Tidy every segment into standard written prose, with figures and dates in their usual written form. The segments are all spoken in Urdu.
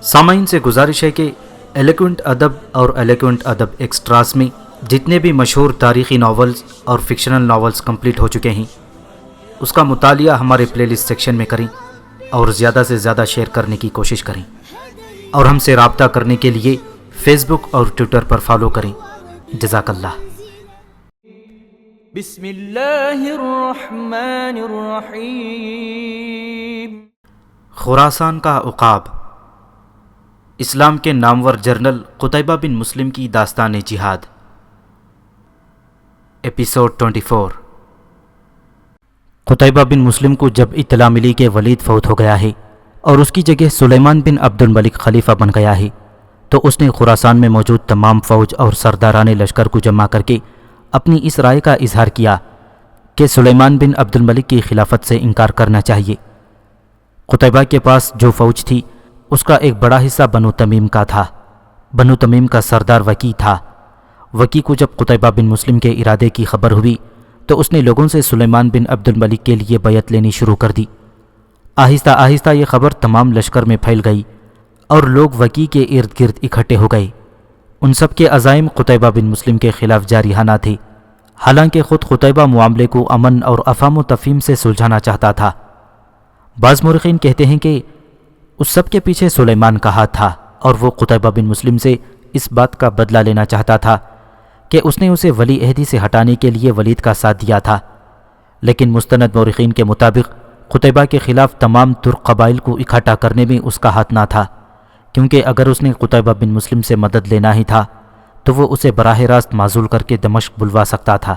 سامعین سے گزارش ہے کہ ایلیکوینٹ ادب اور ایلیکوینٹ ادب ایکسٹراس میں جتنے بھی مشہور تاریخی ناولز اور فکشنل ناولز کمپلیٹ ہو چکے ہیں اس کا مطالعہ ہمارے پلے لسٹ سیکشن میں کریں اور زیادہ سے زیادہ شیئر کرنے کی کوشش کریں، اور ہم سے رابطہ کرنے کے لیے فیس بک اور ٹویٹر پر فالو کریں۔ جزاک اللہ۔ بسم اللہ الرحمن الرحیم۔ خراسان کا عقاب، اسلام کے نامور جنرل قتیبہ بن مسلم کی داستان جہاد، ایپیسوڈ 24۔ قتیبہ بن مسلم کو جب اطلاع ملی کہ ولید فوت ہو گیا ہے اور اس کی جگہ سلیمان بن عبد الملک خلیفہ بن گیا ہے تو اس نے خراسان میں موجود تمام فوج اور سرداران لشکر کو جمع کر کے اپنی اس رائے کا اظہار کیا کہ سلیمان بن عبد الملک کی خلافت سے انکار کرنا چاہیے۔ قتیبہ کے پاس جو فوج تھی اس کا ایک بڑا حصہ بنو تمیم کا تھا۔ بنو تمیم کا سردار وکی تھا۔ وکی کو جب قتیبہ بن مسلم کے ارادے کی خبر ہوئی تو اس نے لوگوں سے سلیمان بن عبد الملک کے لیے بیعت لینی شروع کر دی۔ آہستہ آہستہ یہ خبر تمام لشکر میں پھیل گئی اور لوگ وکی کے ارد گرد اکٹھے ہو گئے۔ ان سب کے عزائم قتیبہ بن مسلم کے خلاف جارحانہ تھے، حالانکہ خود قتیبہ معاملے کو امن اور افہام و تفہیم سے سلجھانا چاہتا تھا۔ بعض مورخین کہتے ہیں کہ اس سب کے پیچھے سلیمان کا ہاتھ تھا اور وہ قتیبہ بن مسلم سے اس بات کا بدلہ لینا چاہتا تھا کہ اس نے اسے ولی عہدی سے ہٹانے کے لیے ولید کا ساتھ دیا تھا، لیکن مستند مورخین کے مطابق قتیبہ کے خلاف تمام ترک قبائل کو اکٹھا کرنے میں اس کا ہاتھ نہ تھا، کیونکہ اگر اس نے قتیبہ بن مسلم سے مدد لینا ہی تھا تو وہ اسے براہ راست معزول کر کے دمشق بلوا سکتا تھا۔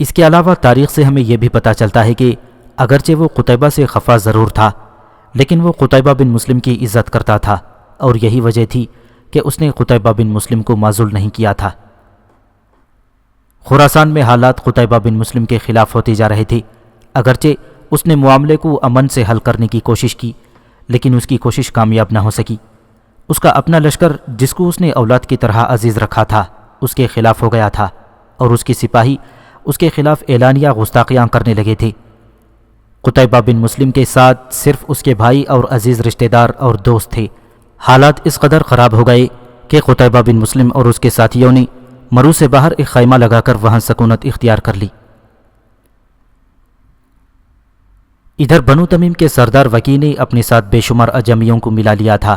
اس کے علاوہ تاریخ سے ہمیں یہ بھی پتہ چلتا ہے کہ اگرچہ وہ قتیبہ سے خفا ضرور تھا لیکن وہ قتیبہ بن مسلم کی عزت کرتا تھا، اور یہی وجہ تھی کہ اس نے قتیبہ بن مسلم کو معزول نہیں کیا تھا۔ خراسان میں حالات قتیبہ بن مسلم کے خلاف ہوتے جا رہے تھے۔ اگرچہ اس نے معاملے کو امن سے حل کرنے کی کوشش کی لیکن اس کی کوشش کامیاب نہ ہو سکی۔ اس کا اپنا لشکر جس کو اس نے اولاد کی طرح عزیز رکھا تھا اس کے خلاف ہو گیا تھا، اور اس کی سپاہی اس کے خلاف اعلانیہ گستاخیاں کرنے لگے تھے۔ قتیبہ بن مسلم کے ساتھ صرف اس کے بھائی اور عزیز رشتہ دار اور دوست تھے۔ حالات اس قدر خراب ہو گئے کہ قتیبہ بن مسلم اور اس کے ساتھیوں نے مرو سے باہر ایک خیمہ لگا کر وہاں سکونت اختیار کر لی۔ ادھر بنو تمیم کے سردار وکی نے اپنے ساتھ بے شمار اجمیوں کو ملا لیا تھا،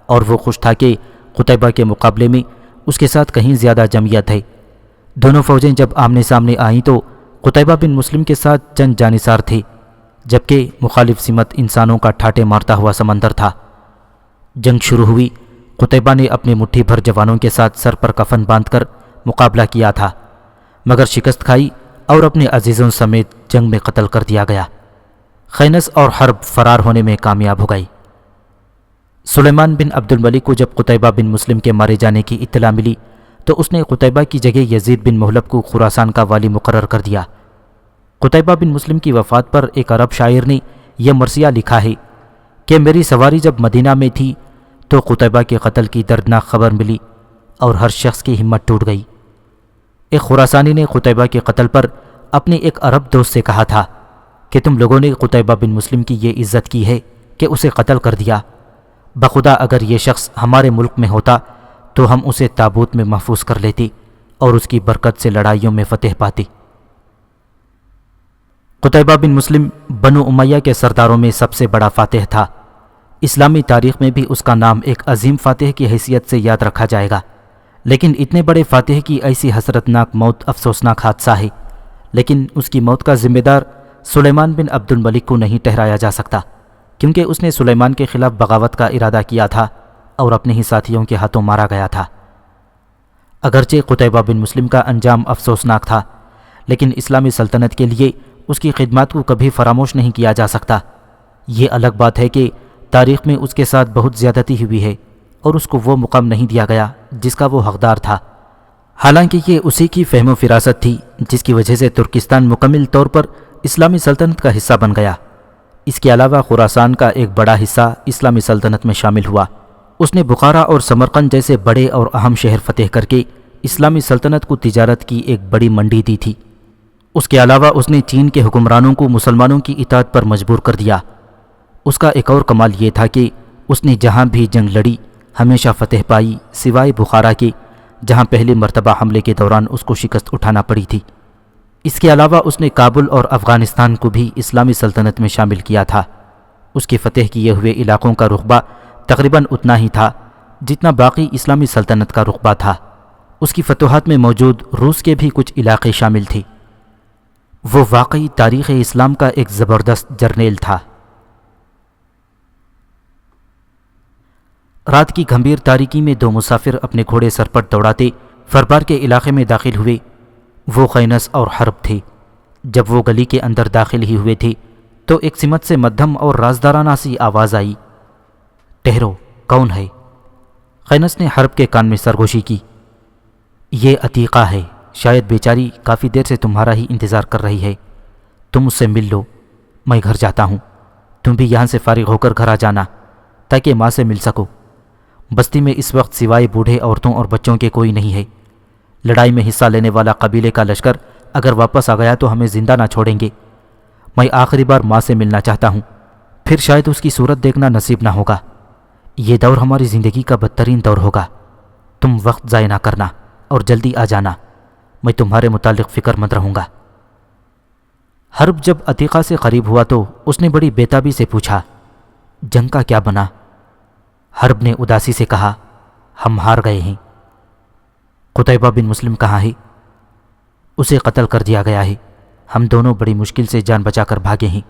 اور وہ خوش تھا کہ قتیبہ کے مقابلے میں اس کے ساتھ کہیں زیادہ جمعیت ہے۔ دونوں فوجیں جب آمنے سامنے آئیں تو قتیبہ بن مسلم کے ساتھ چند جانثار تھے، جبکہ مخالف سمت انسانوں کا ٹھاٹے مارتا ہوا سمندر تھا۔ جنگ شروع ہوئی۔ قتیبہ نے اپنے مٹھی بھر جوانوں کے ساتھ سر پر کفن باندھ کر مقابلہ کیا تھا، مگر شکست کھائی اور اپنے عزیزوں سمیت جنگ میں قتل کر دیا گیا۔ خینس اور حرب فرار ہونے میں کامیاب ہو گئی۔ سلیمان بن عبد الملک کو جب قتیبہ بن مسلم کے مارے جانے کی اطلاع ملی تو اس نے قتیبہ کی جگہ یزید بن محلب کو خراسان کا والی مقرر کر دیا۔ قتیبہ بن مسلم کی وفات پر ایک عرب شاعر نے یہ مرثیہ لکھا ہے کہ میری سواری جب مدینہ میں تھی تو قتیبہ کے قتل کی دردناک خبر ملی اور ہر شخص کی ہمت ٹوٹ گئی۔ ایک خراسانی نے قتیبہ کے قتل پر اپنے ایک عرب دوست سے کہا تھا کہ تم لوگوں نے قتیبہ بن مسلم کی یہ عزت کی ہے کہ اسے قتل کر دیا، بخدا اگر یہ شخص ہمارے ملک میں ہوتا تو ہم اسے تابوت میں محفوظ کر لیتے اور اس کی برکت سے لڑائیوں میں فتح پاتے۔ قتیبہ بن مسلم بنو امیہ کے سرداروں میں سب سے بڑا فاتح تھا۔ اسلامی تاریخ میں بھی اس کا نام ایک عظیم فاتح کی حیثیت سے یاد رکھا جائے گا، لیکن اتنے بڑے فاتح کی ایسی حسرتناک موت افسوسناک حادثہ ہے، لیکن اس کی موت کا ذمہ دار سلیمان بن عبد الملک کو نہیں ٹھہرایا جا سکتا، کیونکہ اس نے سلیمان کے خلاف بغاوت کا ارادہ کیا تھا اور اپنے ہی ساتھیوں کے ہاتھوں مارا گیا تھا۔ اگرچہ قتیبہ بن مسلم کا انجام افسوسناک تھا، لیکن اسلامی سلطنت کے لیے اس کی خدمات کو کبھی فراموش نہیں کیا جا سکتا۔ یہ الگ بات ہے کہ تاریخ میں اس کے ساتھ بہت زیادتی ہوئی ہے اور اس کو وہ مقام نہیں دیا گیا جس کا وہ حقدار تھا، حالانکہ یہ اسی کی فہم و فراست تھی جس کی وجہ سے ترکستان مکمل طور پر اسلامی سلطنت کا حصہ بن گیا۔ اس کے علاوہ خراسان کا ایک بڑا حصہ اسلامی سلطنت میں شامل ہوا۔ اس نے بخارا اور سمرقند جیسے بڑے اور اہم شہر فتح کر کے اسلامی سلطنت کو تجارت کی ایک بڑی منڈی دی تھی۔ اس کے علاوہ اس نے چین کے حکمرانوں کو مسلمانوں کی اطاعت پر مجبور کر دیا۔ اس کا ایک اور کمال یہ تھا کہ اس نے جہاں بھی جنگ لڑی ہمیشہ فتح پائی، سوائے بخارا کے جہاں پہلی مرتبہ حملے کے دوران اس کو شکست اٹھانا پڑی تھی۔ اس کے علاوہ اس نے کابل اور افغانستان کو بھی اسلامی سلطنت میں شامل کیا تھا۔ اس کے فتح کیے ہوئے علاقوں کا رقبہ تقریباً اتنا ہی تھا جتنا باقی اسلامی سلطنت کا رقبہ تھا۔ اس کی فتوحات میں موجود روس کے بھی کچھ علاقے شامل تھے۔ وہ واقعی تاریخ اسلام کا ایک زبردست جرنیل تھا۔ رات کی گھمبیر تاریکی میں دو مسافر اپنے گھوڑے سر پر دوڑاتے فربار کے علاقے میں داخل ہوئے۔ وہ خینس اور حرب تھے۔ جب وہ گلی کے اندر داخل ہی ہوئے تھے تو ایک سمت سے مدھم اور رازدارانہ سی آواز آئی، ٹھہرو، کون ہے؟ خینس نے حرب کے کان میں سرگوشی کی، یہ عتیقہ ہے، شاید بیچاری کافی دیر سے تمہارا ہی انتظار کر رہی ہے، تم اس سے مل لو، میں گھر جاتا ہوں، تم بھی یہاں سے فارغ ہو کر گھر آ جانا تاکہ ماں سے مل سکو۔ بستی میں اس وقت سوائے بوڑھے عورتوں اور بچوں کے کوئی نہیں ہے۔ لڑائی میں حصہ لینے والا قبیلے کا لشکر اگر واپس آ گیا تو ہمیں زندہ نہ چھوڑیں گے۔ میں آخری بار ماں سے ملنا چاہتا ہوں، پھر شاید اس کی صورت دیکھنا نصیب نہ ہوگا۔ یہ دور ہماری زندگی کا بدترین دور ہوگا۔ تم وقت ضائع نہ کرنا اور جلدی آ جانا، میں تمہارے متعلق فکر مند رہوں گا۔ حرب جب عتیقہ سے قریب ہوا تو اس نے بڑی بےتابی سے پوچھا، جنگ کا کیا بنا؟ حرب نے اداسی سے کہا، ہم ہار گئے ہیں۔ قتیبہ بن مسلم کہاں ہے؟ اسے قتل کر دیا گیا ہے، ہم دونوں بڑی مشکل سے جان بچا کر بھاگے ہیں۔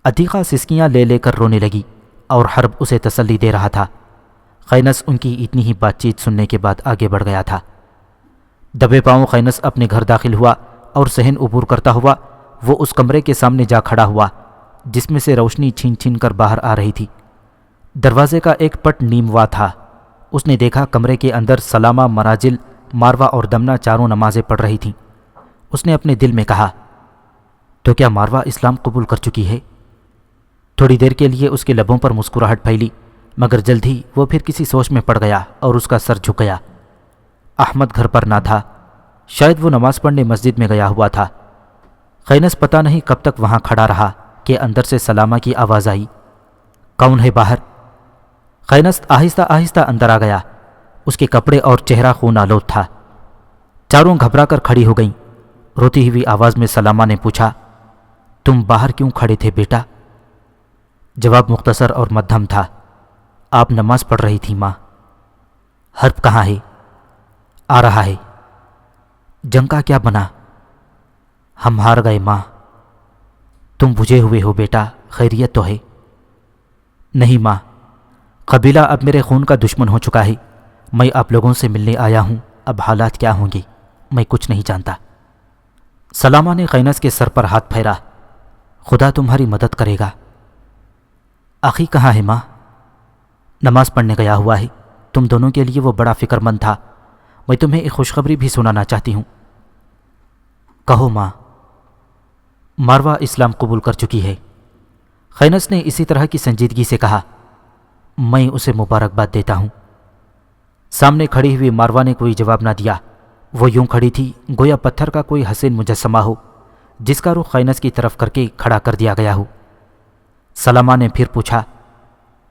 عتیقہ سسکیاں لے لے کر رونے لگی اور حرب اسے تسلی دے رہا تھا۔ خینس ان کی اتنی ہی بات چیت سننے کے بعد آگے بڑھ گیا تھا۔ دبے پاؤں خینس اپنے گھر داخل ہوا اور صحن عبور کرتا ہوا وہ اس کمرے کے سامنے جا کھڑا ہوا جس میں سے روشنی چھین چھین کر باہر آ رہی تھی۔ دروازے کا ایک پٹ نیم وا تھا۔ اس نے دیکھا کمرے کے اندر سلامہ، مراجل، ماروا اور دمنہ چاروں نمازیں پڑھ رہی تھیں۔ اس نے اپنے دل میں کہا، تو کیا ماروا اسلام قبول کر چکی ہے؟ تھوڑی دیر کے لیے اس کے لبوں پر مسکراہٹ پھیلی، مگر جلد ہی وہ پھر کسی سوچ میں پڑ گیا اور اس کا سر جھک گیا۔ احمد گھر پر نہ تھا، شاید وہ نماز پڑھنے مسجد میں گیا ہوا تھا۔ خینس پتہ نہیں کب تک وہاں کھڑا رہا کہ اندر سے سلامہ کی آواز آئی، کون ہے باہر؟ خینس آہستہ آہستہ اندر آ گیا۔ اس کے کپڑے اور چہرہ خون آلود تھا۔ چاروں گھبرا کر کھڑی ہو گئیں۔ روتی ہوئی آواز میں سلامہ نے پوچھا، تم باہر کیوں کھڑے تھے بیٹا؟ جواب مختصر اور مدھم تھا، آپ نماز پڑھ رہی تھی ماں۔ حرب کہاں ہے؟ آ رہا ہے۔ جنگ کا کیا بنا؟ ہم ہار گئے ماں۔ تم بجھے ہوئے ہو بیٹا، خیریت تو ہے؟ نہیں ماں، قبیلہ اب میرے خون کا دشمن ہو چکا ہے۔ میں آپ لوگوں سے ملنے آیا ہوں، اب حالات کیا ہوں گے میں کچھ نہیں جانتا۔ سلامہ نے خینس کے سر پر ہاتھ پھیرا، خدا تمہاری مدد کرے گا۔ آخی کہاں ہے ماں؟ نماز پڑھنے گیا ہوا ہے، تم دونوں کے لیے وہ بڑا فکر مند تھا، میں تمہیں ایک خوشخبری بھی سنانا چاہتی ہوں۔ کہو ماں۔ ماروا اسلام قبول کر چکی ہے۔ خینس نے اسی طرح کی سنجیدگی سے کہا، میں اسے مبارکباد دیتا ہوں۔ سامنے کھڑی ہوئی ماروا نے کوئی جواب نہ دیا۔ وہ یوں کھڑی تھی گویا پتھر کا کوئی حسین مجسمہ ہو جس کا رخ خینس کی طرف کر کے کھڑا کر دیا گیا ہو۔ سلامہ نے پھر پوچھا،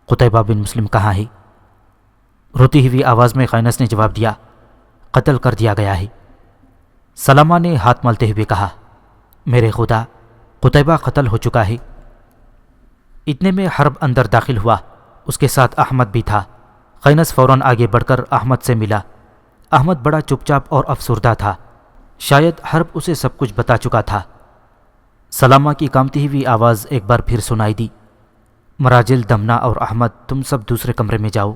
قتیبہ بن مسلم کہاں ہے؟ روتی ہوئی آواز میں خینس نے جواب دیا، قتل کر دیا گیا ہے۔ سلامہ نے ہاتھ ملتے ہوئے کہا، میرے خدا، قتیبہ قتل ہو چکا ہے۔ اتنے میں حرب اندر داخل ہوا، اس کے ساتھ احمد بھی تھا۔ خینس فوراً آگے بڑھ کر احمد سے ملا۔ احمد بڑا چپ چاپ اور افسردہ تھا، شاید حرب اسے سب کچھ بتا چکا تھا۔ سلامہ کی کانپتی ہوئی آواز ایک بار پھر سنائی دی، مراجل، دمنہ اور احمد تم سب دوسرے کمرے میں جاؤ،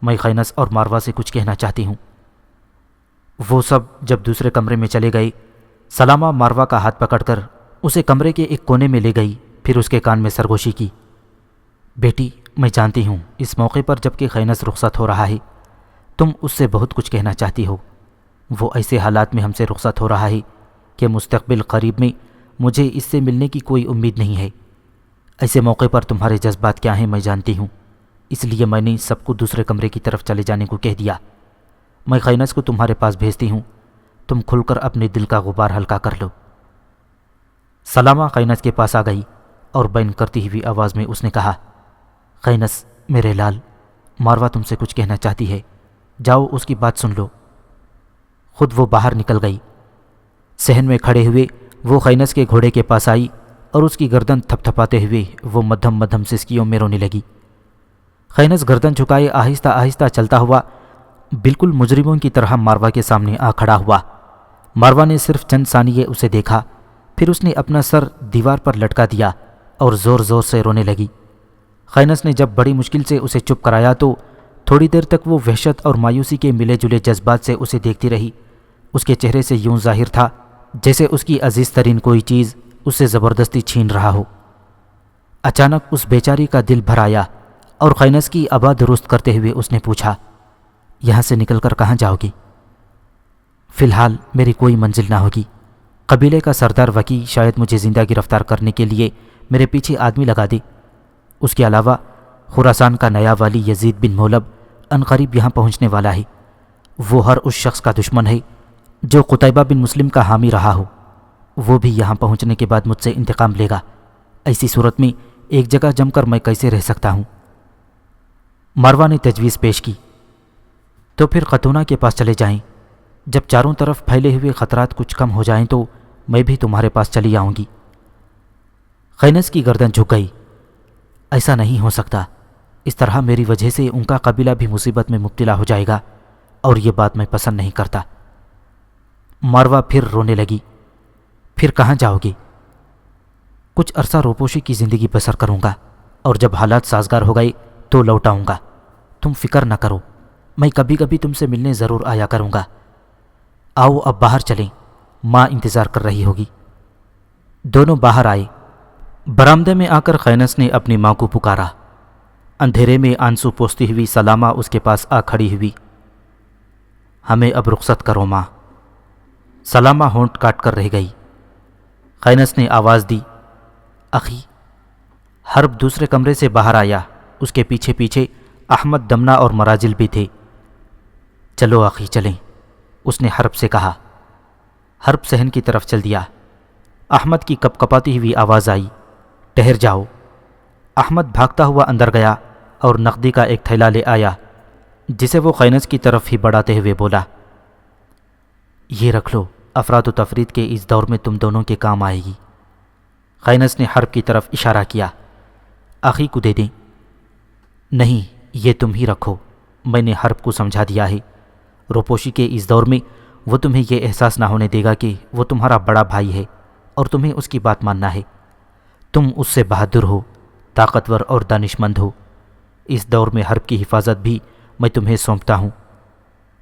میں خینس اور ماروا سے کچھ کہنا چاہتی ہوں۔ وہ سب جب دوسرے کمرے میں چلے گئے، سلامہ ماروا کا ہاتھ پکڑ کر اسے کمرے کے ایک کونے میں لے گئی، پھر اس کے کان میں سرگوشی کی، بیٹی میں جانتی ہوں اس موقع پر جب کہ خینس رخصت ہو رہا ہے تم اس سے بہت کچھ کہنا چاہتی ہو۔ وہ ایسے حالات میں ہم سے رخصت ہو رہا ہے کہ مستقبل قریب میں مجھے اس سے ملنے کی کوئی امید نہیں ہے۔ ایسے موقع پر تمہارے جذبات کیا ہیں میں جانتی ہوں، اس لیے میں نے سب کو دوسرے کمرے کی طرف چلے جانے کو کہہ دیا۔ میں خینس کو تمہارے پاس بھیجتی ہوں، تم کھل کر اپنے دل کا غبار ہلکا کر لو۔ سلامہ خینس کے پاس آ گئی اور بین کرتی ہوئی آواز میں اس نے کہا، خینس میرے لال، ماروا تم سے کچھ کہنا چاہتی ہے، جاؤ اس کی بات سن لو۔ خود وہ باہر نکل گئی۔ صحن میں کھڑے ہوئے وہ خینس کے گھوڑے کے پاس آئی اور اس کی گردن تھپ تھپاتے ہوئے وہ مدھم مدھم سسکیوں میں رونے لگی۔ خینس گردن جھکائے آہستہ آہستہ چلتا ہوا بالکل مجرموں کی طرح ماروا کے سامنے آ کھڑا ہوا۔ ماروا نے صرف چند ثانیے اسے دیکھا، پھر اس نے اپنا سر دیوار پر لٹکا دیا اور زور زور سے رونے لگی۔ خینس نے جب بڑی مشکل سے اسے چپ کرایا تو تھوڑی دیر تک وہ وحشت اور مایوسی کے ملے جلے جذبات سے اسے دیکھتی رہی۔ اس کے چہرے سے یوں ظاہر تھا جیسے اس کی عزیز ترین کوئی چیز اسے زبردستی چھین رہا ہو۔ اچانک اس بیچاری کا دل بھر آیا اور خینس کی ابا درست کرتے ہوئے اس نے پوچھا، یہاں سے نکل کر کہاں جاؤ گی؟ فی الحال میری کوئی منزل نہ ہوگی۔ قبیلے کا سردار وکی شاید مجھے زندہ گرفتار کرنے کے لیے میرے پیچھے آدمی لگا دے۔ اس کے علاوہ خراسان کا نیا والی یزید بن مولب عنقریب یہاں پہنچنے والا ہے۔ وہ ہر اس شخص کا دشمن ہے جو قتیبہ بن مسلم کا حامی رہا ہو۔ وہ بھی یہاں پہنچنے کے بعد مجھ سے انتقام لے گا۔ ایسی صورت میں ایک جگہ جم کر میں کیسے رہ سکتا ہوں؟ ماروا نے تجویز پیش کی، تو پھر قتونہ کے پاس چلے جائیں۔ جب چاروں طرف پھیلے ہوئے خطرات کچھ کم ہو جائیں تو میں بھی تمہارے پاس چلی آؤں گی۔ خینس کی گردن جھک گئی۔ ایسا نہیں ہو سکتا، اس طرح میری وجہ سے ان کا قبیلہ بھی مصیبت میں مبتلا ہو جائے گا، اور یہ بات میں پسند نہیں کرتا۔ ماروا پھر رونے لگی۔ پھر کہاں جاؤ گی؟ کچھ عرصہ روپوشی کی زندگی بسر کروں گا، اور جب حالات سازگار ہو گئے تو لوٹ آؤں گا۔ تم فکر نہ کرو، میں کبھی کبھی تم سے ملنے ضرور آیا کروں گا۔ آؤ اب باہر چلیں، ماں انتظار کر رہی ہوگی۔ دونوں باہر آئے۔ برآمدے میں آ کر خینس نے اپنی ماں کو پکارا۔ اندھیرے میں آنسو پوچھتی ہوئی سلامہ اس کے پاس آ کھڑی ہوئی۔ ہمیں اب رخصت کرو ماں۔ سلامہ ہونٹ کاٹ کر رہ گئی۔ خینس نے آواز دی، اخی۔ حرب دوسرے کمرے سے باہر آیا۔ اس کے پیچھے پیچھے احمد دمنہ اور مراجل بھی تھے۔ چلو اخی چلیں، اس نے حرب سے کہا۔ حرب صحن کی طرف چل دیا۔ احمد کی کپ کپاتی ہوئی آواز آئی، ٹھہر جاؤ۔ احمد بھاگتا ہوا اندر گیا اور نقدی کا ایک تھیلا لے آیا، جسے وہ خینس کی طرف ہی بڑھاتے ہوئے بولا، یہ رکھ لو، افراد و تفرید کے اس دور میں تم دونوں کے کام آئے گی۔ خینس نے حرب کی طرف اشارہ کیا، آخی کو دے دیں۔ نہیں، یہ تم ہی رکھو، میں نے حرب کو سمجھا دیا ہے۔ روپوشی کے اس دور میں وہ تمہیں یہ احساس نہ ہونے دے گا کہ وہ تمہارا بڑا بھائی ہے اور تمہیں اس کی بات ماننا ہے۔ تم اس سے بہادر ہو، طاقتور اور دانش مند ہو۔ اس دور میں حرب کی حفاظت بھی میں تمہیں سونپتا ہوں۔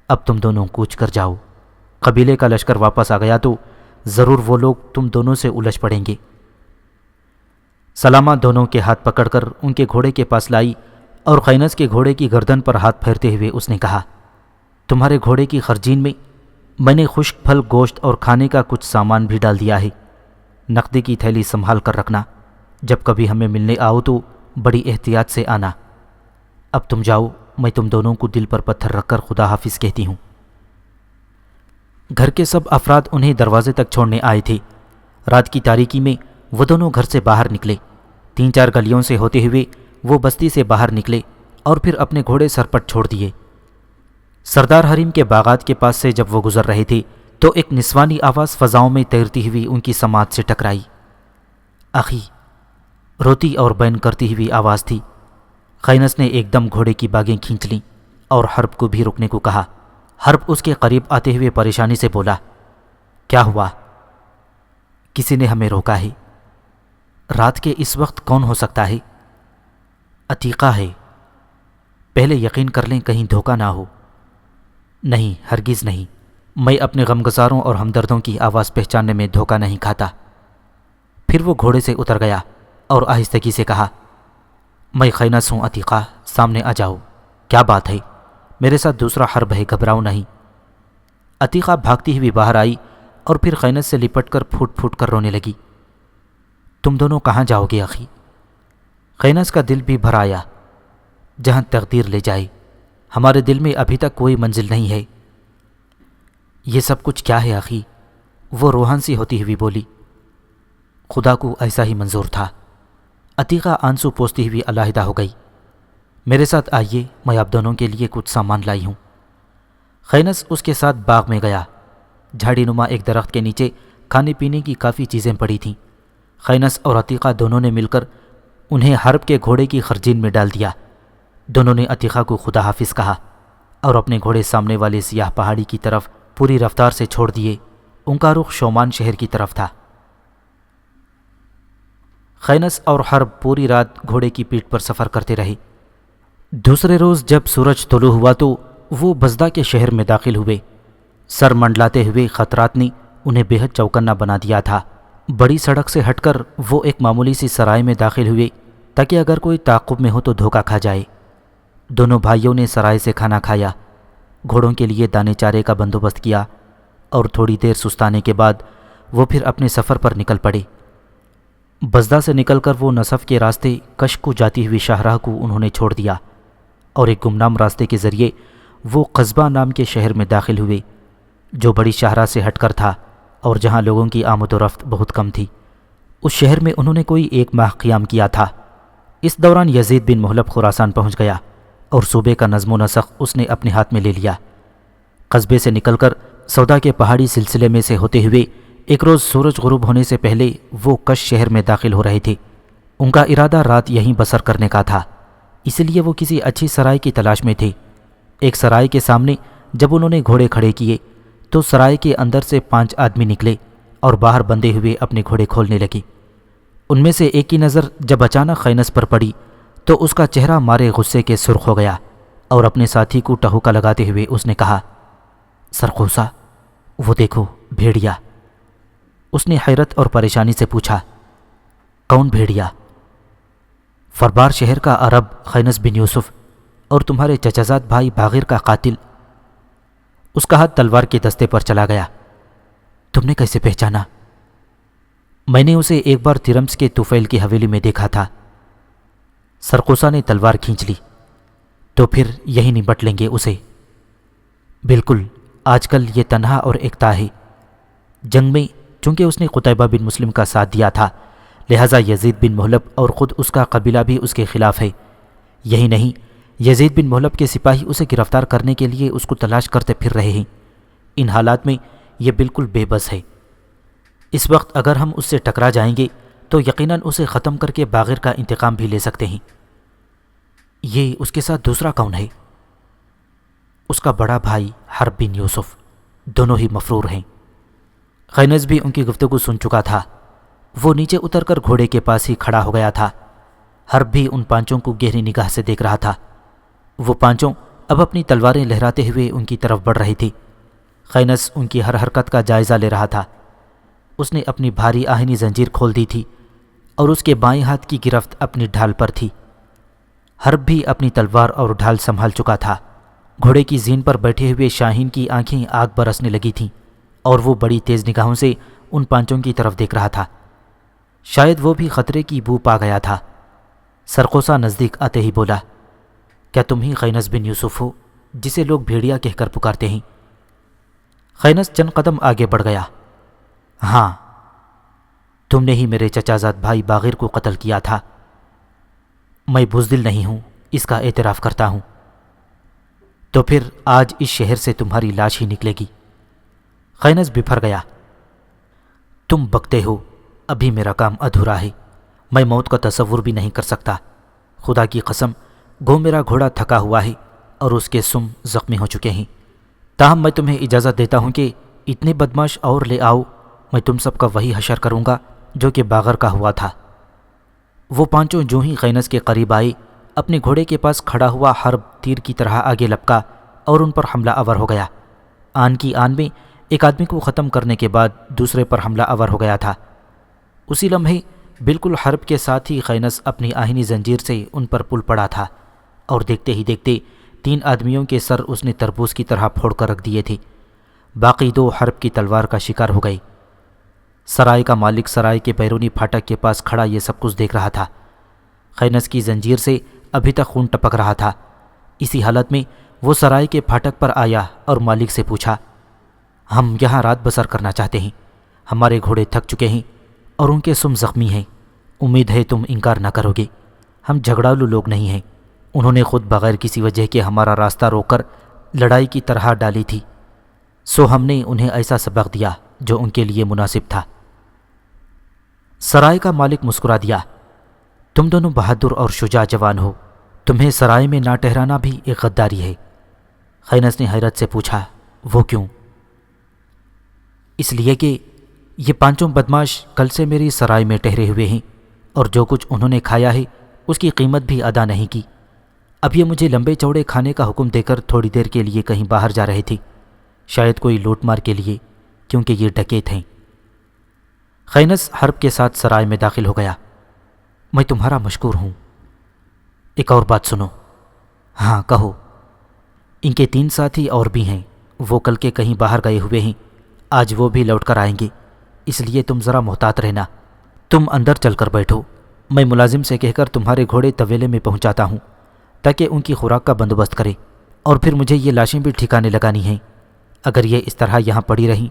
اب تم دونوں کوچ کر جاؤ۔ قبیلے کا لشکر واپس آ گیا تو ضرور وہ لوگ تم دونوں سے الجھ پڑیں گے۔ سلامہ دونوں کے ہاتھ پکڑ کر ان کے گھوڑے کے پاس لائی اور خینس کے گھوڑے کی گردن پر ہاتھ پھیرتے ہوئے اس نے کہا، تمہارے گھوڑے کی خرجین میں نے خشک پھل، گوشت اور کھانے کا کچھ سامان بھی ڈال دیا ہے۔ نقدی کی تھیلی سنبھال کر رکھنا، جب کبھی ہمیں ملنے آؤ تو بڑی احتیاط سے آنا۔ اب تم جاؤ، میں تم دونوں کو دل پر پتھر رکھ کر خدا حافظ کہتی ہوں۔ گھر کے سب افراد انہیں دروازے تک چھوڑنے آئے تھے۔ رات کی تاریکی میں وہ دونوں گھر سے باہر نکلے۔ 3-4 گلیوں سے ہوتے ہوئے وہ بستی سے باہر نکلے اور پھر اپنے گھوڑے سرپٹ چھوڑ دیے۔ سردار حریم کے باغات کے پاس سے جب وہ گزر رہے تھے تو ایک نسوانی آواز فضاؤں میں تیرتی ہوئی ان کی سماعت سے ٹکرائی۔ آخی، روتی اور بین کرتی ہوئی آواز تھی۔ خینس نے ایک دم گھوڑے کی باگیں کھینچ لیں اور حرب کو بھی رکنے کو کہا۔ حرب اس کے قریب آتے ہوئے پریشانی سے بولا، کیا ہوا؟ کسی نے ہمیں روکا ہے۔ رات کے اس وقت کون ہو سکتا ہے؟ عتیقہ ہے۔ پہلے یقین کر لیں کہیں دھوکہ نہ ہو۔ نہیں، ہرگز نہیں، میں اپنے غمگساروں اور ہمدردوں کی آواز پہچاننے میں دھوکہ نہیں کھاتا۔ پھر وہ گھوڑے سے اتر گیا اور آہستگی سے کہا، میں خینس ہوں عتیقہ، سامنے آ جاؤ۔ کیا بات ہے؟ میرے ساتھ دوسرا حرب ہے، گھبراؤ نہیں۔ عتیقہ بھاگتی ہوئی باہر آئی اور پھر خینس سے لپٹ کر پھوٹ پھوٹ کر رونے لگی۔ تم دونوں کہاں جاؤ گے اخی؟ خینس کا دل بھی بھر آیا۔ جہاں تقدیر لے جائے، ہمارے دل میں ابھی تک کوئی منزل نہیں ہے۔ یہ سب کچھ کیا ہے اخی؟ وہ روحان سی ہوتی ہوئی بولی۔ خدا کو ایسا ہی منظور تھا۔ عتیقہ آنسو پوچھتی ہوئی علیحدہ ہو گئی۔ میرے ساتھ آئیے، میں آپ دونوں کے لیے کچھ سامان لائی ہوں۔ خینس اس کے ساتھ باغ میں گیا۔ جھاڑی نما ایک درخت کے نیچے کھانے پینے کی کافی چیزیں پڑی تھیں۔ خینس اور عتیقہ دونوں نے مل کر انہیں حرب کے گھوڑے کی خرجین میں ڈال دیا۔ دونوں نے عتیقہ کو خدا حافظ کہا اور اپنے گھوڑے سامنے والے سیاہ پہاڑی کی طرف پوری رفتار سے چھوڑ دیے۔ ان کا رخ شومان شہر کی طرف تھا۔ خینس اور حرب پوری رات گھوڑے کی پیٹھ پر سفر کرتے رہے۔ دوسرے روز جب سورج طلوع ہوا تو وہ بزدہ کے شہر میں داخل ہوئے۔ سر منڈلاتے ہوئے خطرات نے انہیں بے حد چوکنا بنا دیا تھا۔ بڑی سڑک سے ہٹ کر وہ ایک معمولی سی سرائے میں داخل ہوئے تاکہ اگر کوئی تعاقب میں ہو تو دھوکہ کھا جائے۔ دونوں بھائیوں نے سرائے سے کھانا کھایا، گھوڑوں کے لیے دانے چارے کا بندوبست کیا اور تھوڑی دیر سستانے کے بعد وہ پھر اپنے سفر پر نکل پڑے۔ بزدہ سے نکل کر وہ نصف کے راستے کشک کو جاتی ہوئی شاہراہ کو انہوں نے چھوڑ دیا اور ایک گمنام راستے کے ذریعے وہ قصبہ نام کے شہر میں داخل ہوئے جو بڑی شاہراہ سے ہٹ کر تھا اور جہاں لوگوں کی آمد و رفت بہت کم تھی۔ اس شہر میں انہوں نے کوئی 1 ماہ قیام کیا تھا۔ اس دوران یزید بن محلب خراسان پہنچ گیا اور صوبے کا نظم و نسق اس نے اپنے ہاتھ میں لے لیا۔ قصبے سے نکل کر سودا کے پہاڑی سلسلے میں سے ہوتے ہوئے ایک روز سورج غروب ہونے سے پہلے وہ کش شہر میں داخل ہو رہے تھے۔ ان کا ارادہ رات یہیں بسر کرنے کا تھا، اس لیے وہ کسی اچھی سرائے کی تلاش میں تھے۔ ایک سرائے کے سامنے جب انہوں نے گھوڑے کھڑے کیے تو سرائے کے اندر سے 5 آدمی نکلے اور باہر بندھے ہوئے اپنے گھوڑے کھولنے لگے۔ ان میں سے ایک کی نظر جب اچانک خینس پر پڑی تو اس کا چہرہ مارے غصے کے سرخ ہو گیا اور اپنے ساتھی کو ٹہوکا لگاتے ہوئے اس نے کہا، سرخوسا، وہ دیکھو بھیڑیا۔ اس نے حیرت اور پریشانی سے پوچھا، کون بھیڑیا؟ فربار شہر کا عرب خینس بن یوسف اور تمہارے چچازاد بھائی باغر کا قاتل۔ اس کا ہاتھ تلوار کے دستے پر چلا گیا۔ تم نے کیسے پہچانا؟ میں نے اسے ایک بار ترمس کے طفیل کی حویلی میں دیکھا تھا۔ سرقوسا نے تلوار کھینچ لی۔ تو پھر یہی نمٹ لیں گے اسے۔ بالکل، آج کل یہ تنہا اور ایکتا ہے۔ جنگ میں چونکہ اس نے قتیبہ بن مسلم کا ساتھ دیا تھا، لہٰذا یزید بن محلب اور خود اس کا قبیلہ بھی اس کے خلاف ہے۔ یہی نہیں، یزید بن محلب کے سپاہی اسے گرفتار کرنے کے لیے اس کو تلاش کرتے پھر رہے ہیں۔ ان حالات میں یہ بالکل بے بس ہے۔ اس وقت اگر ہم اس سے ٹکرا جائیں گے تو یقیناً اسے ختم کر کے باغر کا انتقام بھی لے سکتے ہیں۔ یہ اس کے ساتھ دوسرا کون ہے؟ اس کا بڑا بھائی حرب بن یوسف، دونوں ہی مفرور ہیں۔ خینس بھی ان کی گفتگو سن چکا تھا۔ وہ نیچے اتر کر گھوڑے کے پاس ہی کھڑا ہو گیا تھا۔ حرب بھی ان 5 کو گہری نگاہ سے دیکھ رہا تھا۔ وہ 5 اب اپنی تلواریں لہراتے ہوئے ان کی طرف بڑھ رہی تھی۔ خینس ان کی ہر حرکت کا جائزہ لے رہا تھا۔ اس نے اپنی بھاری آہنی زنجیر کھول دی تھی اور اس کے بائیں ہاتھ کی گرفت اپنی ڈھال پر تھی۔ حرب بھی اپنی تلوار اور ڈھال سنبھال چکا تھا۔ گھوڑے کی زین پر بیٹھے ہوئے شاہین کی آنکھیں آگ برسنے لگی تھیں اور وہ بڑی تیز نگاہوں سے ان 5 کی طرف دیکھ رہا تھا۔ شاید وہ بھی خطرے کی بو پا گیا تھا۔ سرقوسا نزدیک آتے ہی بولا، کیا تم ہی خینس بن یوسف ہو جسے لوگ بھیڑیا کہہ کر پکارتے ہیں؟ خینس چند قدم آگے بڑھ گیا۔ ہاں، تم نے ہی میرے چچازاد بھائی باغر کو قتل کیا تھا۔ میں بزدل نہیں ہوں، اس کا اعتراف کرتا ہوں۔ تو پھر آج اس شہر سے تمہاری لاش ہی نکلے گی۔ خینس بفر گیا۔ تم بکتے ہو، ابھی میرا کام ادھورا ہے۔ میں موت کا تصور بھی نہیں کر سکتا۔ خدا کی قسم، گو میرا گھوڑا تھکا ہوا ہے اور اس کے سم زخمی ہو چکے ہیں۔ تاہم میں تمہیں اجازت دیتا ہوں کہ اتنے بدماش اور لے آؤ، میں تم سب کا وہی حشر کروں گا جو کہ باغر کا ہوا تھا۔ وہ 5 جو ہی خینس کے قریب آئے، اپنے گھوڑے کے پاس کھڑا ہوا حرب تیر کی طرح آگے لپکا اور ان پر حملہ آور ہو گیا۔ آن کی آن میں ایک آدمی کو ختم کرنے کے بعد دوسرے پر حملہ آور ہو گیا تھا۔ اسی لمحے بالکل حرب کے ساتھ ہی خینس اپنی آہنی زنجیر سے ان پر پل پڑا تھا اور دیکھتے ہی دیکھتے 3 آدمیوں کے سر اس نے تربوز کی طرح پھوڑ کر رکھ دیے تھے۔ باقی 2 حرب کی تلوار کا شکار ہو گئے۔ سرائے کا مالک سرائے کے بیرونی پھاٹک کے پاس کھڑا یہ سب کچھ دیکھ رہا تھا۔ خینس کی زنجیر سے ابھی تک خون ٹپک رہا تھا۔ اسی حالت میں وہ سرائے کے پھاٹک پر آیا اور مالک سے پوچھا، ہم یہاں رات بسر کرنا چاہتے ہیں۔ ہمارے گھوڑے تھک چکے ہیں اور ان کے سم زخمی ہیں۔ امید ہے تم انکار نہ کرو گے۔ ہم جھگڑالو لوگ نہیں ہیں۔ انہوں نے خود بغیر کسی وجہ کے ہمارا راستہ روک کر لڑائی کی طرح ڈالی تھی، سو ہم نے انہیں ایسا سبق دیا جو ان کے لیے مناسب تھا۔ سرائے کا مالک مسکرا دیا۔ تم دونوں بہادر اور شجاع جوان ہو، تمہیں سرائے میں نہ ٹھہرانا بھی ایک غداری ہے۔ خینس نے حیرت سے پوچھا، وہ کیوں؟ اس لیے کہ یہ پانچوں بدماش کل سے میری سرائے میں ٹھہرے ہوئے ہیں اور جو کچھ انہوں نے کھایا ہے اس کی قیمت بھی ادا نہیں کی۔ اب یہ مجھے لمبے چوڑے کھانے کا حکم دے کر تھوڑی دیر کے لیے کہیں باہر جا رہے تھے، شاید کوئی لوٹ مار کے لیے، کیونکہ یہ ڈکیت ہیں۔ خینس حرب کے ساتھ سرائے میں داخل ہو گیا۔ میں تمہارا مشکور ہوں۔ ایک اور بات سنو۔ ہاں کہو۔ ان کے 3 ساتھی اور بھی ہیں، وہ کل کے کہیں باہر گئے ہوئے ہیں، آج وہ بھی لوٹ کر آئیں گے، اس لیے تم ذرا محتاط رہنا۔ تم اندر چل کر بیٹھو، میں ملازم سے کہہ کر تمہارے گھوڑے طویلے میں پہنچاتا ہوں تاکہ ان کی خوراک کا بندوبست کرے، اور پھر مجھے یہ لاشیں بھی ٹھکانے لگانی ہیں۔ اگر یہ اس طرح یہاں پڑی رہیں